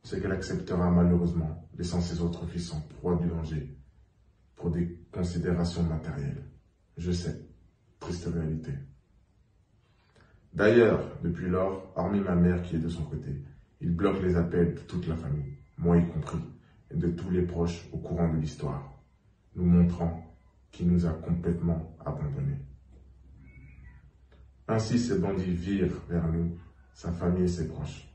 C'est qu'elle acceptera malheureusement, laissant ses autres fils en proie du danger pour des considérations matérielles. Je sais, triste réalité. D'ailleurs, depuis lors, hormis ma mère qui est de son côté, il bloque les appels de toute la famille, moi y compris, et de tous les proches au courant de l'histoire, nous montrant qu'il nous a complètement abandonnés. Ainsi, ces bandits virent vers nous, sa famille et ses proches.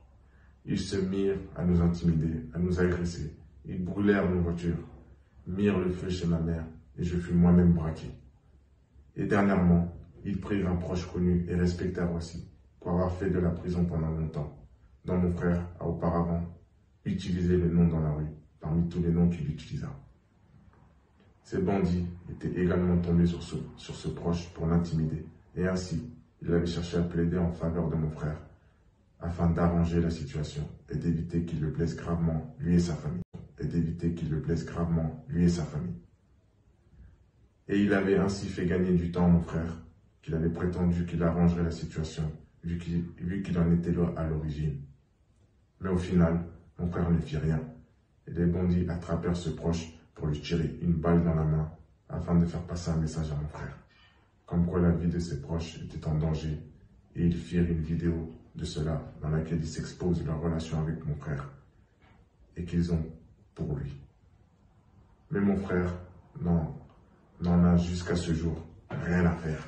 Ils se mirent à nous intimider, à nous agresser. Ils brûlèrent nos voitures, mirent le feu chez ma mère, et je fus moi-même braqué. Et dernièrement, ils prirent un proche connu et respectable aussi, pour avoir fait de la prison pendant longtemps, dont mon frère a auparavant utilisé le nom dans la rue, parmi tous les noms qu'il utilisa. Ces bandits étaient également tombés sur ce proche pour l'intimider, et ainsi, il avait cherché à plaider en faveur de mon frère, afin d'arranger la situation et d'éviter qu'il le blesse gravement, lui et sa famille. Et il avait ainsi fait gagner du temps à mon frère, qu'il avait prétendu qu'il arrangerait la situation, vu qu'il en était là à l'origine. Mais au final, mon frère ne fit rien, et les bandits attrapèrent ce proche pour lui tirer une balle dans la main, afin de faire passer un message à mon frère, comme quoi la vie de ses proches était en danger, et ils firent une vidéo de cela dans laquelle ils s'exposent leur relation avec mon frère, et qu'ils ont pour lui. Mais mon frère n'en a jusqu'à ce jour rien à faire.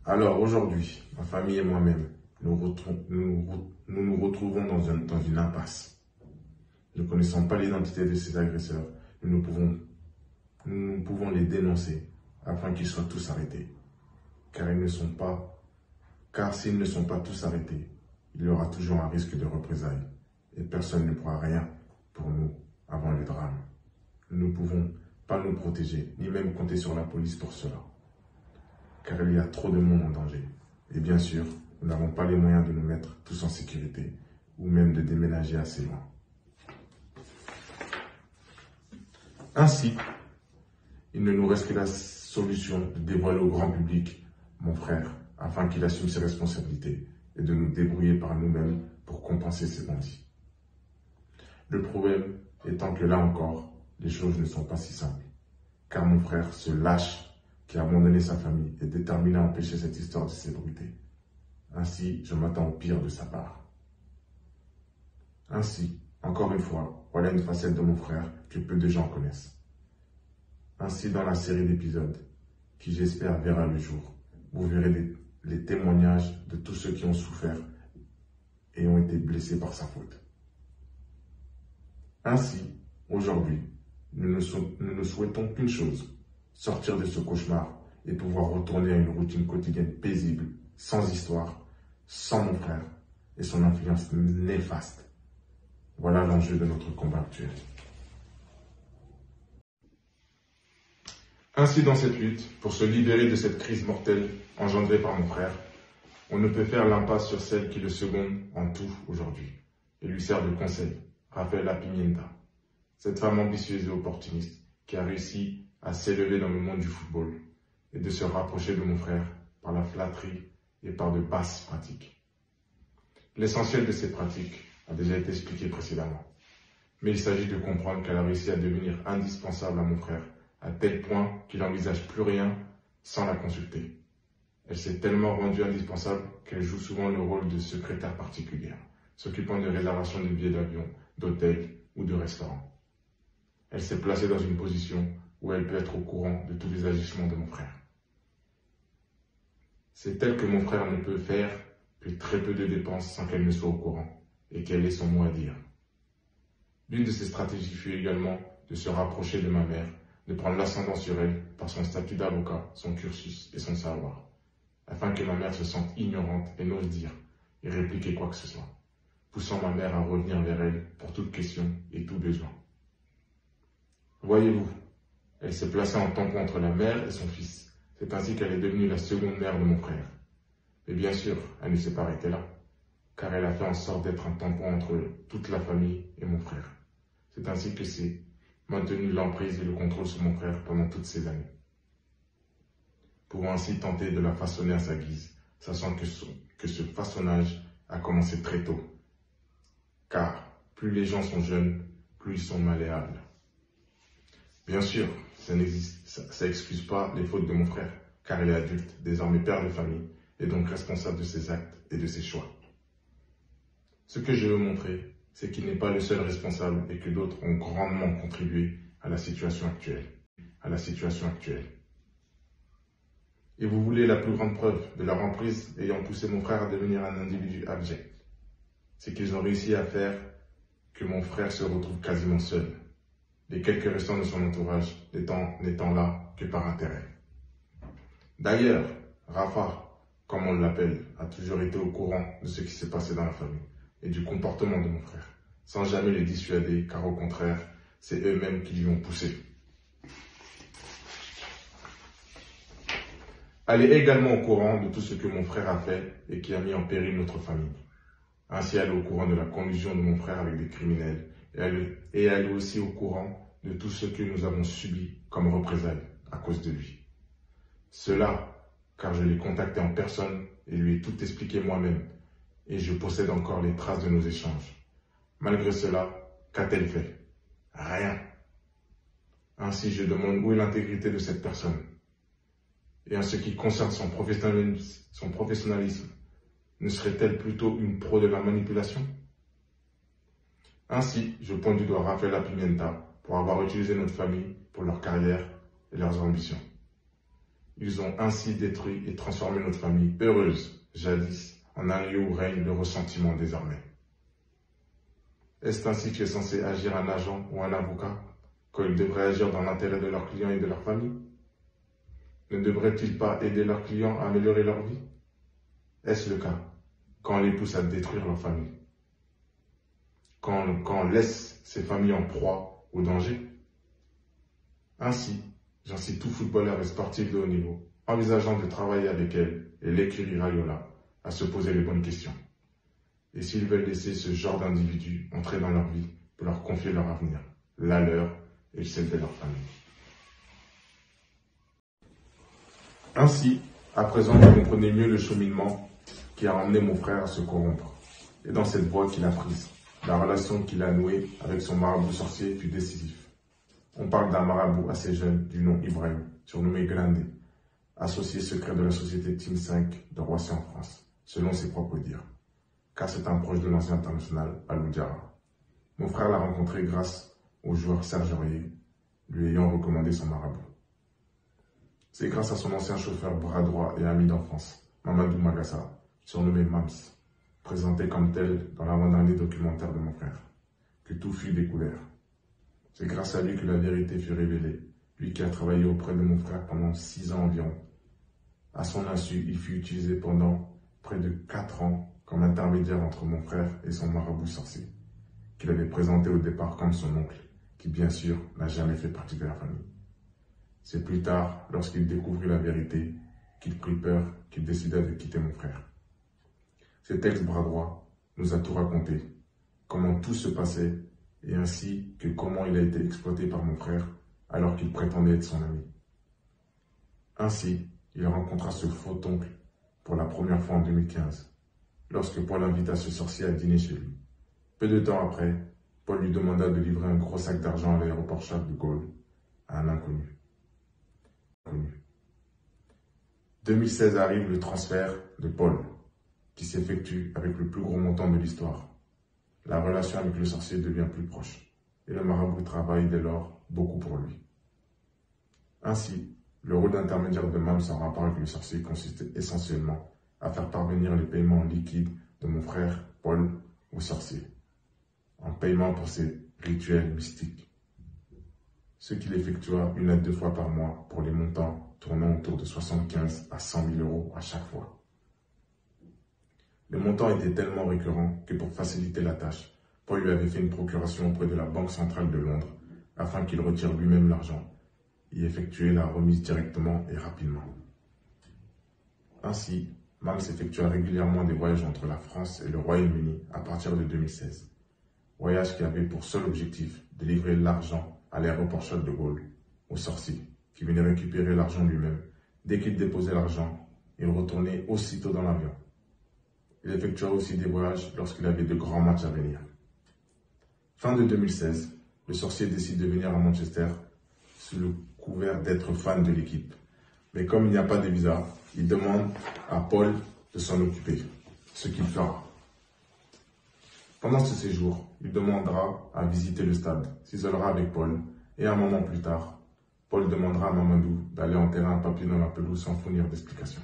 Alors aujourd'hui, ma famille et moi-même, nous nous retrouvons dans une impasse. Ne connaissant pas l'identité de ces agresseurs, nous pouvons les dénoncer afin qu'ils soient tous arrêtés. Car s'ils ne sont pas tous arrêtés, il y aura toujours un risque de représailles et personne ne pourra rien pour nous avant le drame. Nous ne pouvons pas nous protéger, ni même compter sur la police pour cela. Car il y a trop de monde en danger. Et bien sûr, nous n'avons pas les moyens de nous mettre tous en sécurité ou même de déménager assez loin. Ainsi, il ne nous reste que la solution de dévoiler au grand public mon frère, afin qu'il assume ses responsabilités et de nous débrouiller par nous-mêmes pour compenser ces bandits. Le problème étant que là encore, les choses ne sont pas si simples, car mon frère, ce lâche qui a abandonné sa famille, est déterminé à empêcher cette histoire de s'ébruiter. Ainsi, je m'attends au pire de sa part. Ainsi, encore une fois, voilà une facette de mon frère que peu de gens connaissent. Ainsi, dans la série d'épisodes, qui j'espère verra le jour, vous verrez les témoignages de tous ceux qui ont souffert et ont été blessés par sa faute. Ainsi, aujourd'hui, nous ne souhaitons qu'une chose, sortir de ce cauchemar et pouvoir retourner à une routine quotidienne paisible, sans histoire, sans mon frère et son influence néfaste. Voilà l'enjeu de notre combat actuel. Ainsi, dans cette lutte, pour se libérer de cette crise mortelle engendrée par mon frère, on ne peut faire l'impasse sur celle qui le seconde en tout aujourd'hui et lui sert de conseil, Rafaela Pimienta, cette femme ambitieuse et opportuniste qui a réussi à s'élever dans le monde du football et de se rapprocher de mon frère par la flatterie et par de basses pratiques. L'essentiel de ces pratiques a déjà été expliqué précédemment. Mais il s'agit de comprendre qu'elle a réussi à devenir indispensable à mon frère, à tel point qu'il n'envisage plus rien sans la consulter. Elle s'est tellement rendue indispensable qu'elle joue souvent le rôle de secrétaire particulière, s'occupant de réservation de billets d'avion, d'hôtel ou de restaurant. Elle s'est placée dans une position où elle peut être au courant de tous les agissements de mon frère. C'est elle que mon frère ne peut faire que très peu de dépenses sans qu'elle ne soit au courant et qu'elle ait son mot à dire. L'une de ses stratégies fut également de se rapprocher de ma mère, de prendre l'ascendant sur elle par son statut d'avocat, son cursus et son savoir, afin que ma mère se sente ignorante et n'ose dire et répliquer quoi que ce soit, poussant ma mère à revenir vers elle pour toute question et tout besoin. Voyez-vous, elle s'est placée en tampon entre la mère et son fils. C'est ainsi qu'elle est devenue la seconde mère de mon frère. Et bien sûr, elle ne s'est pas arrêtée là, car elle a fait en sorte d'être un tampon entre toute la famille et mon frère. C'est ainsi que s'est maintenu l'emprise et le contrôle sur mon frère pendant toutes ces années, pouvant ainsi tenter de la façonner à sa guise, sachant que ce façonnage a commencé très tôt, car plus les gens sont jeunes, plus ils sont malléables. Bien sûr, ça n'excuse pas les fautes de mon frère, car il est adulte, désormais père de famille, et donc responsable de ses actes et de ses choix. Ce que je veux montrer, c'est qu'il n'est pas le seul responsable et que d'autres ont grandement contribué à la situation actuelle. Et vous voulez la plus grande preuve de leur emprise ayant poussé mon frère à devenir un individu abject. C'est qu'ils ont réussi à faire que mon frère se retrouve quasiment seul, les quelques restants de son entourage n'étant là que par intérêt. D'ailleurs, Rafa, comme on l'appelle, a toujours été au courant de ce qui s'est passé dans la famille et du comportement de mon frère, sans jamais les dissuader, car au contraire, c'est eux-mêmes qui lui ont poussé. Elle est également au courant de tout ce que mon frère a fait et qui a mis en péril notre famille. Ainsi, elle est au courant de la collusion de mon frère avec des criminels et elle est aussi au courant de tout ce que nous avons subi comme représailles à cause de lui. Cela, car je l'ai contacté en personne et lui ai tout expliqué moi-même et je possède encore les traces de nos échanges. Malgré cela, qu'a-t-elle fait? Rien. Ainsi, je demande où est l'intégrité de cette personne. Et en ce qui concerne son professionnalisme, ne serait-elle plutôt une pro de la manipulation? Ainsi, je pointe du doigt Rafaela Pimienta pour avoir utilisé notre famille pour leur carrière et leurs ambitions. Ils ont ainsi détruit et transformé notre famille heureuse, jadis, en un lieu où règne le ressentiment désormais. Est-ce ainsi qu'est censé agir un agent ou un avocat, quand ils devraient agir dans l'intérêt de leurs clients et de leur famille? Ne devraient-ils pas aider leurs clients à améliorer leur vie? Est-ce le cas quand on les pousse à détruire leur famille? Quand on laisse ces familles en proie au danger? Ainsi, j'incite tout footballeur et sportif de haut niveau, envisageant de travailler avec elle et l'écurie Raiola, à se poser les bonnes questions. Et s'ils veulent laisser ce genre d'individus entrer dans leur vie pour leur confier leur avenir, la leur et celle de leur famille. Ainsi, à présent, vous comprenez mieux le cheminement qui a emmené mon frère à se corrompre. Et dans cette voie qu'il a prise, la relation qu'il a nouée avec son marabout sorcier fut décisif. On parle d'un marabout assez jeune du nom Ibrahim, surnommé Grande, associé secret de la société Team 5 de Roissy en France, selon ses propres dires, car c'est un proche de l'ancien international Alou Diarra. Mon frère l'a rencontré grâce au joueur Serge Aurier, lui ayant recommandé son marabout. C'est grâce à son ancien chauffeur bras droit et ami d'enfance, Mamadou Magassa, surnommé Mams, présenté comme tel dans l'avant-dernier documentaire de mon frère, que tout fut découvert. C'est grâce à lui que la vérité fut révélée, lui qui a travaillé auprès de mon frère pendant 6 ans environ. À son insu, il fut utilisé pendant près de 4 ans comme intermédiaire entre mon frère et son marabout sorcier, qu'il avait présenté au départ comme son oncle, qui bien sûr n'a jamais fait partie de la famille. C'est plus tard, lorsqu'il découvrit la vérité, qu'il prit peur, qu'il décida de quitter mon frère. Cet ex-bras droit nous a tout raconté, comment tout se passait, et ainsi que comment il a été exploité par mon frère alors qu'il prétendait être son ami. Ainsi, il rencontra ce faux oncle pour la première fois en 2015, lorsque Paul l'invita ce sorcier à dîner chez lui. Peu de temps après, Paul lui demanda de livrer un gros sac d'argent à l'aéroport Charles de Gaulle à un inconnu. 2016 arrive le transfert de Paul, qui s'effectue avec le plus gros montant de l'histoire. La relation avec le sorcier devient plus proche, et le marabout travaille dès lors beaucoup pour lui. Ainsi, le rôle d'intermédiaire de Mams en rapport avec le sorcier consistait essentiellement à faire parvenir les paiements liquides de mon frère Paul au sorcier, en paiement pour ses rituels mystiques, ce qu'il effectua 1 à 2 fois par mois pour les montants tournant autour de 75 à 100 000 euros à chaque fois. Le montant était tellement récurrent que pour faciliter la tâche, Paul lui avait fait une procuration auprès de la Banque centrale de Londres afin qu'il retire lui-même l'argent et effectuer la remise directement et rapidement. Ainsi, Mams effectua régulièrement des voyages entre la France et le Royaume-Uni à partir de 2016. Voyage qui avait pour seul objectif de livrer l'argent à l'aéroport Charles de Gaulle au sorcier, qui venait récupérer l'argent lui-même. Dès qu'il déposait l'argent, il retournait aussitôt dans l'avion. Il effectua aussi des voyages lorsqu'il avait de grands matchs à venir. Fin de 2016, le sorcier décide de venir à Manchester sous le couvert d'être fan de l'équipe. Mais comme il n'y a pas de visa, il demande à Paul de s'en occuper, ce qu'il fera. Pendant ce séjour, il demandera à visiter le stade, s'isolera avec Paul, et un moment plus tard, Paul demandera à Mamadou d'aller enterrer un papier dans la pelouse sans fournir d'explication.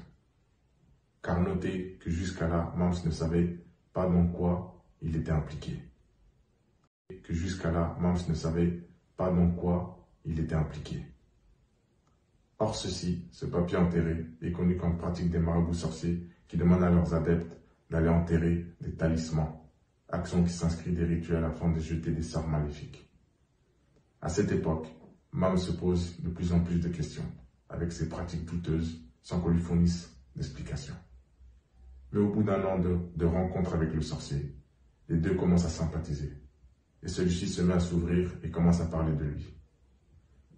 Car notez que jusqu'à là, Mams ne savait pas dans quoi il était impliqué. Or ce papier enterré est connu comme pratique des marabouts sorciers qui demandent à leurs adeptes d'aller enterrer des talismans, action qui s'inscrit des rituels afin de jeter des sorts maléfiques. À cette époque, Mams se pose de plus en plus de questions avec ses pratiques douteuses sans qu'on lui fournisse d'explications. Mais au bout d'1 an de rencontre avec le sorcier, les deux commencent à sympathiser. Et celui-ci se met à s'ouvrir et commence à parler de lui.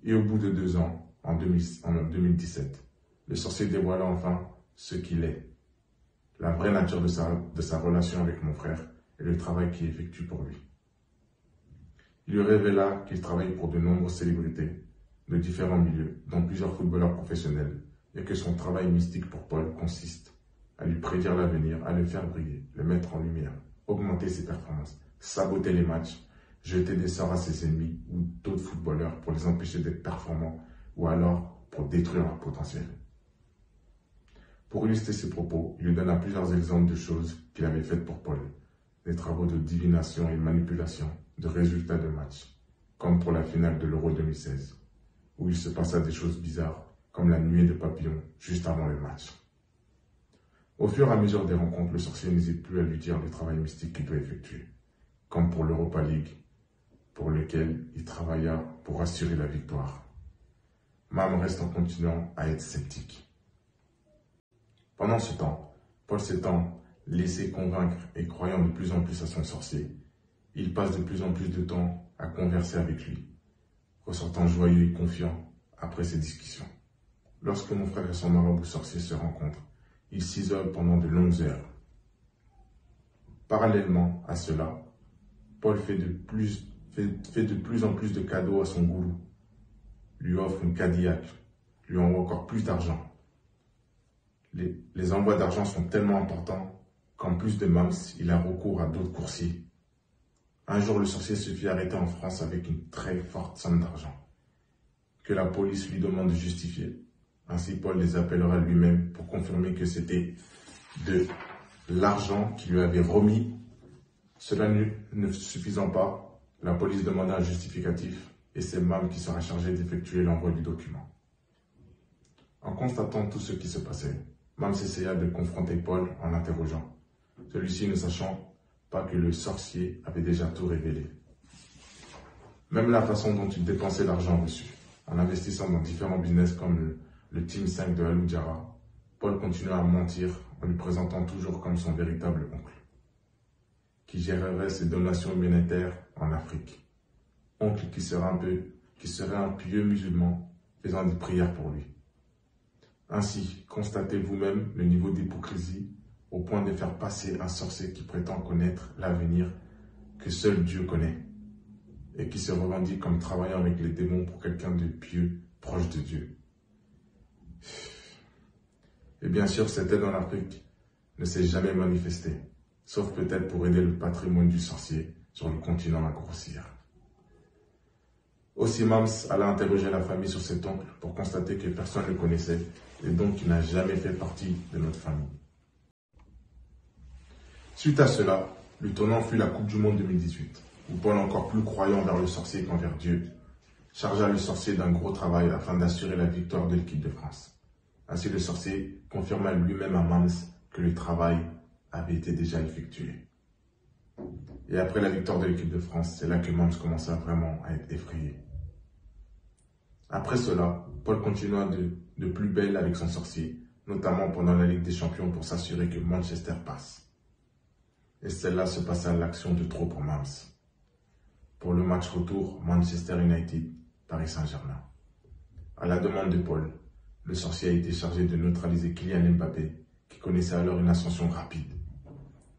Et au bout de 2 ans, en 2017, le sorcier dévoila enfin ce qu'il est, la vraie nature de sa relation avec mon frère et le travail qu'il effectue pour lui. Il lui révéla qu'il travaille pour de nombreuses célébrités de différents milieux, dont plusieurs footballeurs professionnels, et que son travail mystique pour Paul consiste à lui prédire l'avenir, à le faire briller, le mettre en lumière, augmenter ses performances, saboter les matchs, jeter des sorts à ses ennemis ou d'autres footballeurs pour les empêcher d'être performants ou alors pour détruire leur potentiel. Pour illustrer ses propos, il lui donna plusieurs exemples de choses qu'il avait faites pour Paul, des travaux de divination et de manipulation de résultats de matchs, comme pour la finale de l'Euro 2016, où il se passa des choses bizarres, comme la nuée de papillons juste avant le match. Au fur et à mesure des rencontres, le sorcier n'hésite plus à lui dire le travail mystique qu'il doit effectuer, comme pour l'Europa League, pour lequel il travailla pour assurer la victoire. Mams reste en continuant à être sceptique. Pendant ce temps, Paul s'étant laissé convaincre et croyant de plus en plus à son sorcier, il passe de plus en plus de temps à converser avec lui, ressortant joyeux et confiant après ces discussions. Lorsque mon frère et son marabout sorcier se rencontrent, ils s'isolent pendant de longues heures. Parallèlement à cela, Paul fait de plus en plus de cadeaux à son gourou, lui offre une Cadillac, lui envoie encore plus d'argent. Les envois d'argent sont tellement importants qu'en plus de Mams, il a recours à d'autres coursiers. Un jour, le sorcier se fit arrêter en France avec une très forte somme d'argent, que la police lui demande de justifier. Ainsi, Paul les appellera lui-même pour confirmer que c'était de l'argent qu'il lui avait remis. Cela ne suffisant pas, la police demanda un justificatif et c'est Mams qui sera chargé d'effectuer l'envoi du document. En constatant tout ce qui se passait, Mams essaya de confronter Paul en l'interrogeant, celui-ci ne sachant pas que le sorcier avait déjà tout révélé. Même la façon dont il dépensait l'argent reçu, en investissant dans différents business comme le Team 5 de Alou Diarra, Paul continua à mentir en lui présentant toujours comme son véritable oncle, qui gérerait ses donations humanitaires en Afrique. Oncle qui serait un pieux musulman faisant des prières pour lui. Ainsi, constatez vous-même le niveau d'hypocrisie au point de faire passer un sorcier qui prétend connaître l'avenir que seul Dieu connaît et qui se revendique comme travaillant avec les démons pour quelqu'un de pieux, proche de Dieu. Et bien sûr, cette aide en Afrique ne s'est jamais manifestée, sauf peut-être pour aider le patrimoine du sorcier sur le continent à grossir. Aussi, Mams alla interroger la famille sur cet oncle pour constater que personne ne le connaissait et donc qu'il n'a jamais fait partie de notre famille. Suite à cela, le tournant fut la Coupe du Monde 2018, où Paul, encore plus croyant envers le sorcier qu'envers Dieu, chargea le sorcier d'un gros travail afin d'assurer la victoire de l'équipe de France. Ainsi, le sorcier confirma lui-même à Mams que le travail avait été déjà effectué. Et après la victoire de l'équipe de France, c'est là que Mams commença vraiment à être effrayé. Après cela, Paul continua de plus belle avec son sorcier, notamment pendant la Ligue des Champions pour s'assurer que Manchester passe. Et celle-là se passa à l'action de trop pour Mams. Pour le match retour, Manchester United, Paris Saint-Germain. À la demande de Paul, le sorcier a été chargé de neutraliser Kylian Mbappé, qui connaissait alors une ascension rapide,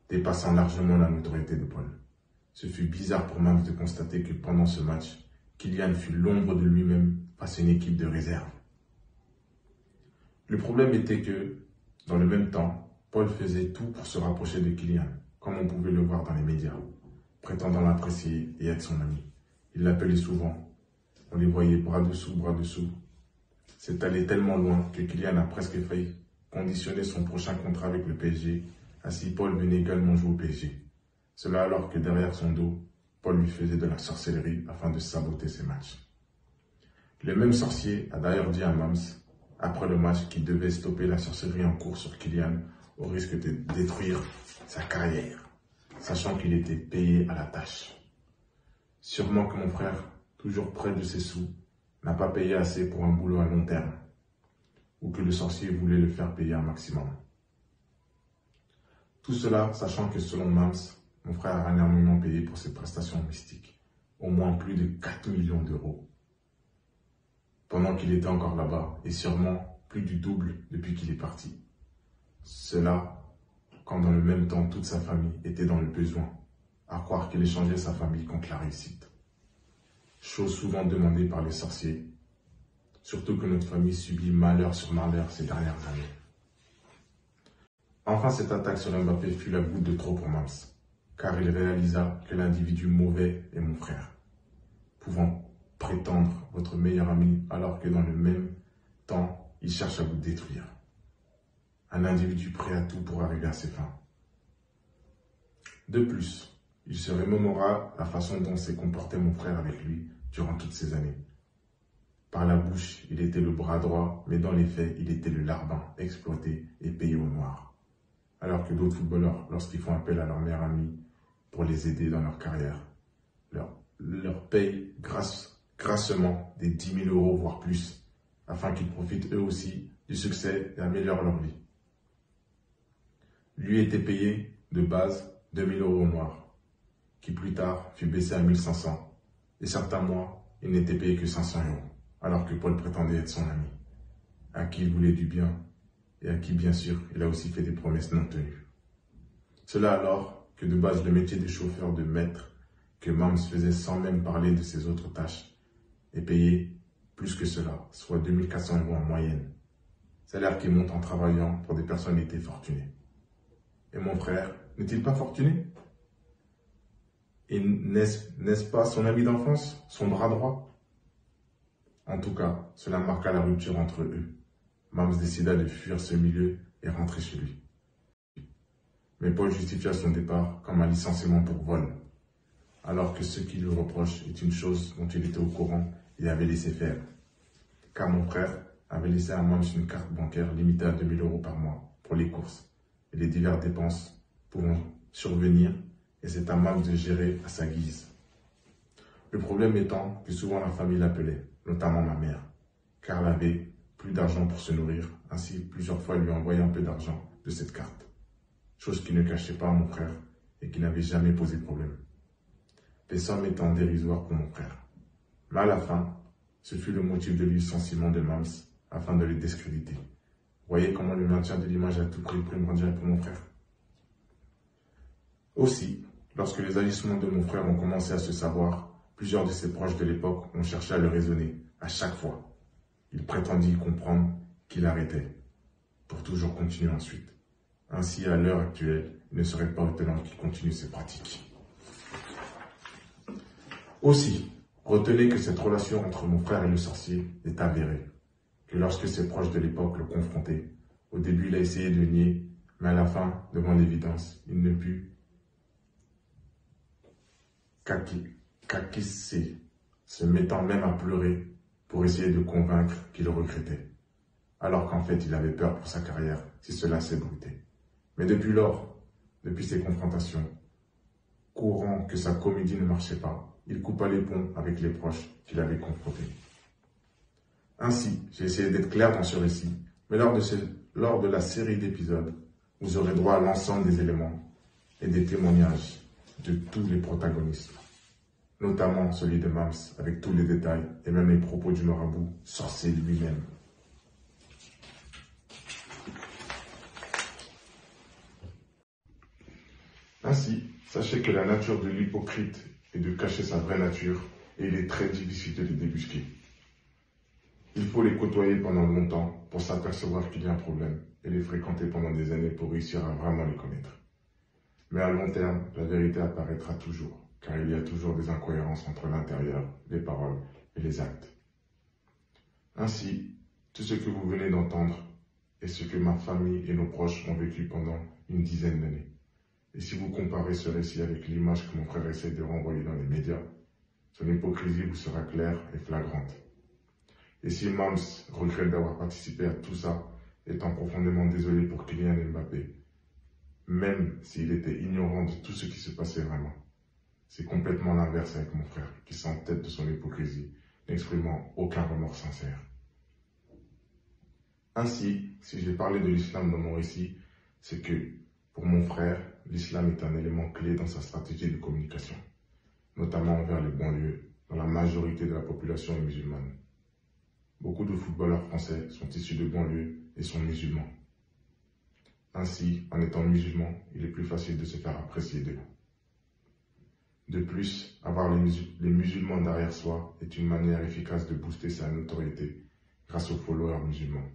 dépassant largement la notoriété de Paul. Ce fut bizarre pour Mams de constater que pendant ce match, Kylian fut l'ombre de lui-même face à une équipe de réserve. Le problème était que, dans le même temps, Paul faisait tout pour se rapprocher de Kylian, comme on pouvait le voir dans les médias, prétendant l'apprécier et être son ami. Il l'appelait souvent. On les voyait bras dessous, bras dessous. C'est allé tellement loin que Kylian a presque failli conditionner son prochain contrat avec le PSG, ainsi Paul venait également jouer au PSG. Cela alors que derrière son dos, Paul lui faisait de la sorcellerie afin de saboter ses matchs. Le même sorcier a d'ailleurs dit à Mams, après le match, qu'il devait stopper la sorcellerie en cours sur Kylian au risque de détruire sa carrière, sachant qu'il était payé à la tâche. Sûrement que mon frère, toujours près de ses sous, n'a pas payé assez pour un boulot à long terme, ou que le sorcier voulait le faire payer un maximum. Tout cela, sachant que selon Mams, mon frère a énormément payé pour ses prestations mystiques, au moins plus de 4 millions d'euros, pendant qu'il était encore là-bas, et sûrement plus du double depuis qu'il est parti. Cela, quand dans le même temps, toute sa famille était dans le besoin, à croire qu'il échangeait sa famille contre la réussite. Chose souvent demandée par les sorciers, surtout que notre famille subit malheur sur malheur ces dernières années. Enfin, cette attaque sur Mbappé fut la goutte de trop pour Mams, car il réalisa que l'individu mauvais est mon frère, pouvant prétendre votre meilleur ami alors que dans le même temps, il cherche à vous détruire. Un individu prêt à tout pour arriver à ses fins. De plus, il se remémora la façon dont s'est comporté mon frère avec lui durant toutes ces années. Par la bouche, il était le bras droit, mais dans les faits, il était le larbin, exploité et payé au noir. Alors que d'autres footballeurs, lorsqu'ils font appel à leur meilleur ami pour les aider dans leur carrière, leur payent grassement des 10 000 euros, voire plus, afin qu'ils profitent eux aussi du succès et améliorent leur vie. Lui était payé de base 2 000 euros au noir, qui plus tard fut baissé à 1 500, et certains mois, il n'était payé que 500 euros, alors que Paul prétendait être son ami, à qui il voulait du bien, et à qui, bien sûr, il a aussi fait des promesses non tenues. Cela alors que de base le métier de chauffeur de maître que Mams faisait sans même parler de ses autres tâches est payé plus que cela, soit 2 400 euros en moyenne. Salaire qui monte en travaillant pour des personnalités fortunées. Et mon frère, n'est-il pas fortuné? Et n'est-ce pas son ami d'enfance, son bras droit? En tout cas, cela marqua la rupture entre eux. Mams décida de fuir ce milieu et rentrer chez lui. Mais Paul justifia son départ comme un licenciement pour vol, alors que ce qu'il lui reproche est une chose dont il était au courant et avait laissé faire. Car mon frère avait laissé à Mams une carte bancaire limitée à 2 000 euros par mois pour les courses et les diverses dépenses pouvant survenir, et c'est à Mams de gérer à sa guise. Le problème étant que souvent la famille l'appelait, notamment ma mère, car elle avait plus d'argent pour se nourrir, ainsi plusieurs fois elle lui envoyait un peu d'argent de cette carte, chose qui ne cachait pas à mon frère et qui n'avait jamais posé problème. Les sommes étant dérisoires pour mon frère. Mais à la fin, ce fut le motif de licenciement de Mams afin de le discréditer. Voyez comment le maintien de l'image a tout pris primordial pour mon frère. Aussi, lorsque les agissements de mon frère ont commencé à se savoir, Plusieurs de ses proches de l'époque ont cherché à le raisonner, à chaque fois. Il prétendit comprendre qu'il arrêtait, pour toujours continuer ensuite. Ainsi, à l'heure actuelle, il ne serait pas étonnant qu'il continue ses pratiques. Aussi, retenez que cette relation entre mon frère et le sorcier est avérée, que lorsque ses proches de l'époque le confrontaient, au début il a essayé de nier, mais à la fin, devant l'évidence, il ne put qu'acquiescer, se mettant même à pleurer pour essayer de convaincre qu'il le regrettait, alors qu'en fait il avait peur pour sa carrière si cela s'ébruitait. Mais depuis lors, depuis ces confrontations, courant que sa comédie ne marchait pas, il coupa les ponts avec les proches qu'il avait confrontés. Ainsi, j'ai essayé d'être clair dans ce récit, mais lors de la série d'épisodes, vous aurez droit à l'ensemble des éléments et des témoignages de tous les protagonistes, notamment celui de Mams, avec tous les détails et même les propos du marabout sorcier lui-même. Ainsi, sachez que la nature de l'hypocrite est de cacher sa vraie nature et il est très difficile de les débusquer. Il faut les côtoyer pendant longtemps pour s'apercevoir qu'il y a un problème et les fréquenter pendant des années pour réussir à vraiment les connaître. Mais à long terme, la vérité apparaîtra toujours, car il y a toujours des incohérences entre l'intérieur, les paroles et les actes. Ainsi, tout ce que vous venez d'entendre est ce que ma famille et nos proches ont vécu pendant une dizaine d'années. Et si vous comparez ce récit avec l'image que mon frère essaie de renvoyer dans les médias, son hypocrisie vous sera claire et flagrante. Et si Mams regrette d'avoir participé à tout ça, étant profondément désolé pour Kylian Mbappé, même s'il était ignorant de tout ce qui se passait vraiment, c'est complètement l'inverse avec mon frère, qui s'entête de son hypocrisie, n'exprimant aucun remords sincère. Ainsi, si j'ai parlé de l'islam dans mon récit, c'est que, pour mon frère, l'islam est un élément clé dans sa stratégie de communication, notamment envers les banlieues, dont la majorité de la population est musulmane. Beaucoup de footballeurs français sont issus de banlieues et sont musulmans. Ainsi, en étant musulman, il est plus facile de se faire apprécier d'eux. De plus, avoir les musulmans derrière soi est une manière efficace de booster sa notoriété grâce aux followers musulmans.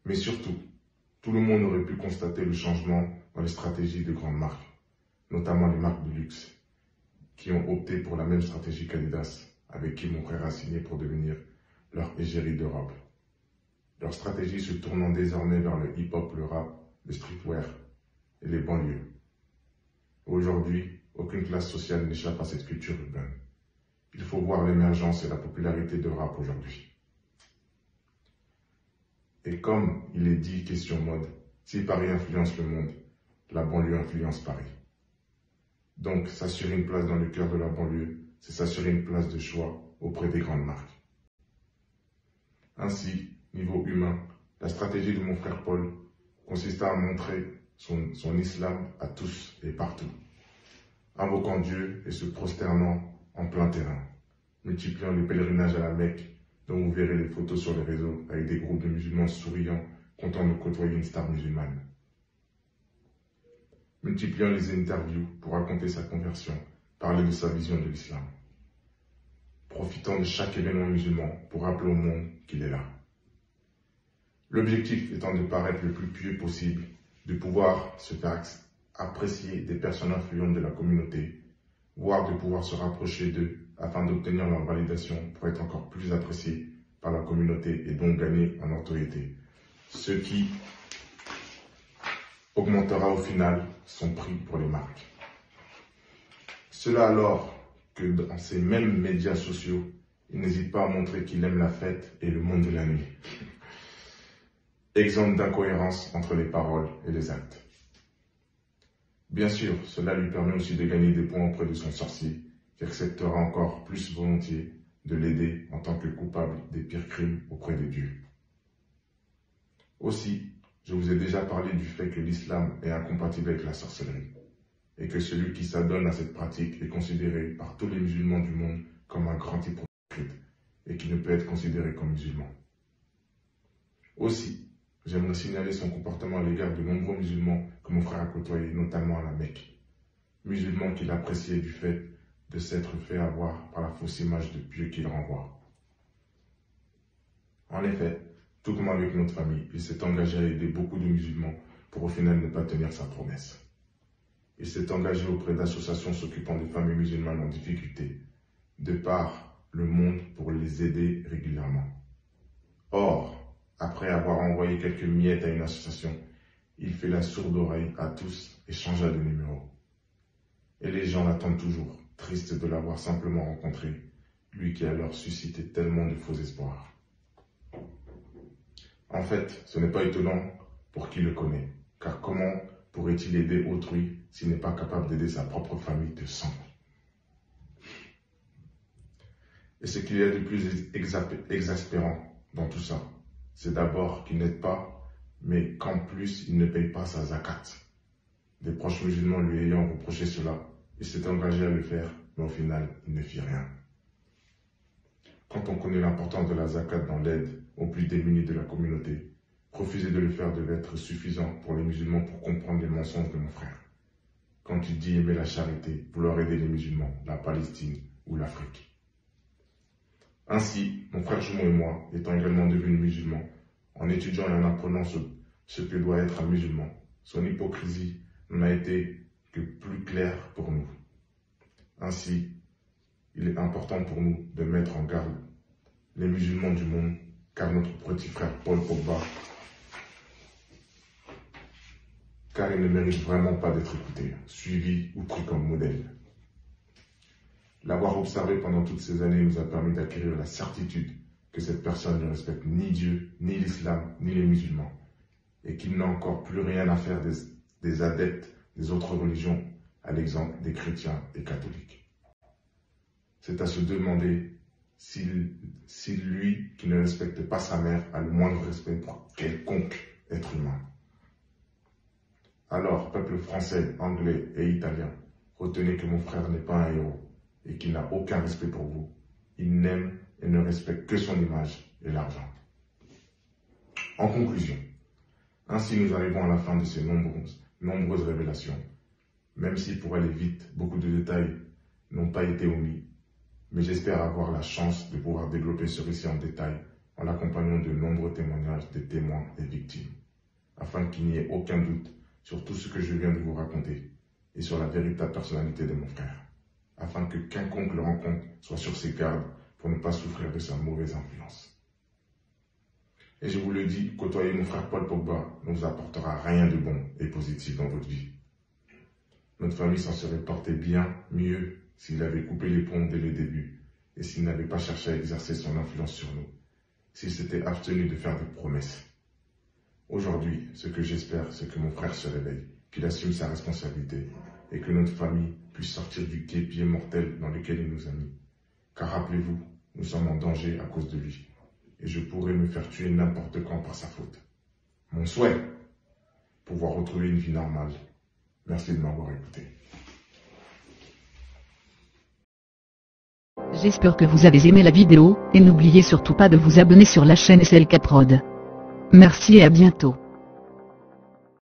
Mais surtout, tout le monde aurait pu constater le changement dans les stratégies de grandes marques, notamment les marques de luxe, qui ont opté pour la même stratégie qu'Adidas, avec qui mon frère a signé pour devenir leur égérie d'Europe. Leur stratégie se tournant désormais vers le hip-hop, le rap, le streetwear et les banlieues. Aujourd'hui, aucune classe sociale n'échappe à cette culture urbaine. Il faut voir l'émergence et la popularité de rap aujourd'hui. Et comme il est dit question mode, si Paris influence le monde, la banlieue influence Paris. Donc, s'assurer une place dans le cœur de la banlieue, c'est s'assurer une place de choix auprès des grandes marques. Ainsi, niveau humain, la stratégie de mon frère Paul consista à montrer son islam à tous et partout, invoquant Dieu et se prosternant en plein terrain, multipliant les pèlerinages à la Mecque, dont vous verrez les photos sur les réseaux avec des groupes de musulmans souriants, contents de côtoyer une star musulmane. Multipliant les interviews pour raconter sa conversion, parler de sa vision de l'islam. Profitant de chaque événement musulman pour rappeler au monde qu'il est là. L'objectif étant de paraître le plus pieux possible, de pouvoir se faire apprécier des personnes influentes de la communauté, voire de pouvoir se rapprocher d'eux afin d'obtenir leur validation pour être encore plus apprécié par la communauté et donc gagner en notoriété, ce qui augmentera au final son prix pour les marques. Cela alors que dans ces mêmes médias sociaux, il n'hésite pas à montrer qu'il aime la fête et le monde de la nuit. Exemple d'incohérence entre les paroles et les actes. Bien sûr, cela lui permet aussi de gagner des points auprès de son sorcier, qui acceptera encore plus volontiers de l'aider en tant que coupable des pires crimes auprès de Dieu. Aussi, je vous ai déjà parlé du fait que l'islam est incompatible avec la sorcellerie, et que celui qui s'adonne à cette pratique est considéré par tous les musulmans du monde comme un grand hypocrite, et qui ne peut être considéré comme musulman. Aussi, j'aimerais signaler son comportement à l'égard de nombreux musulmans que mon frère a côtoyés, notamment à la Mecque. Musulmans qu'il appréciait du fait de s'être fait avoir par la fausse image de Dieu qu'il renvoie. En effet, tout comme avec notre famille, il s'est engagé à aider beaucoup de musulmans pour au final ne pas tenir sa promesse. Il s'est engagé auprès d'associations s'occupant des familles musulmanes en difficulté, de par le monde pour les aider régulièrement. Or, après avoir envoyé quelques miettes à une association, il fait la sourde oreille à tous et changea de numéro. Et les gens l'attendent toujours, tristes de l'avoir simplement rencontré, lui qui a alors suscité tellement de faux espoirs. En fait, ce n'est pas étonnant pour qui le connaît, car comment pourrait-il aider autrui s'il n'est pas capable d'aider sa propre famille de sang? Et ce qu'il y a de plus exaspérant dans tout ça, c'est d'abord qu'il n'aide pas, mais qu'en plus il ne paye pas sa zakat. Des proches musulmans lui ayant reproché cela, il s'est engagé à le faire, mais au final, il ne fit rien. Quand on connaît l'importance de la zakat dans l'aide aux plus démunis de la communauté, refuser de le faire devait être suffisant pour les musulmans pour comprendre les mensonges de mon frère. Quand il dit aimer la charité, vouloir aider les musulmans, la Palestine ou l'Afrique. Ainsi, mon frère Jumeau et moi, étant également devenus musulmans, en étudiant et en apprenant ce que doit être un musulman, son hypocrisie n'a été que plus claire pour nous. Ainsi, il est important pour nous de mettre en garde les musulmans du monde, car notre petit frère Paul Pogba, car il ne mérite vraiment pas d'être écouté, suivi ou pris comme modèle. L'avoir observé pendant toutes ces années nous a permis d'acquérir la certitude que cette personne ne respecte ni Dieu, ni l'islam, ni les musulmans, et qu'il n'a encore plus rien à faire des adeptes des autres religions, à l'exemple des chrétiens et catholiques. C'est à se demander si lui, qui ne respecte pas sa mère, a le moindre respect pour quelconque être humain. Alors, peuple français, anglais et italien, retenez que mon frère n'est pas un héros et qu'il n'a aucun respect pour vous. Il n'aime et ne respecte que son image et l'argent. En conclusion, ainsi nous arrivons à la fin de ces nombreuses révélations. Même si pour aller vite, beaucoup de détails n'ont pas été omis, mais j'espère avoir la chance de pouvoir développer ce récit en détail en l'accompagnant de nombreux témoignages des témoins et victimes, afin qu'il n'y ait aucun doute sur tout ce que je viens de vous raconter et sur la véritable personnalité de mon frère, afin que quiconque le rencontre soit sur ses gardes pour ne pas souffrir de sa mauvaise influence. Et je vous le dis, côtoyer mon frère Paul Pogba ne vous apportera rien de bon et positif dans votre vie. Notre famille s'en serait portée bien mieux s'il avait coupé les ponts dès le début et s'il n'avait pas cherché à exercer son influence sur nous, s'il s'était abstenu de faire des promesses. Aujourd'hui, ce que j'espère, c'est que mon frère se réveille, qu'il assume sa responsabilité et que notre famille puisse sortir du guêpier mortel dans lequel il nous a mis. Car rappelez-vous, nous sommes en danger à cause de lui et je pourrais me faire tuer n'importe quand par sa faute. Mon souhait, pouvoir retrouver une vie normale. Merci de m'avoir écouté. J'espère que vous avez aimé la vidéo, et n'oubliez surtout pas de vous abonner sur la chaîne SLK Prod. Merci et à bientôt.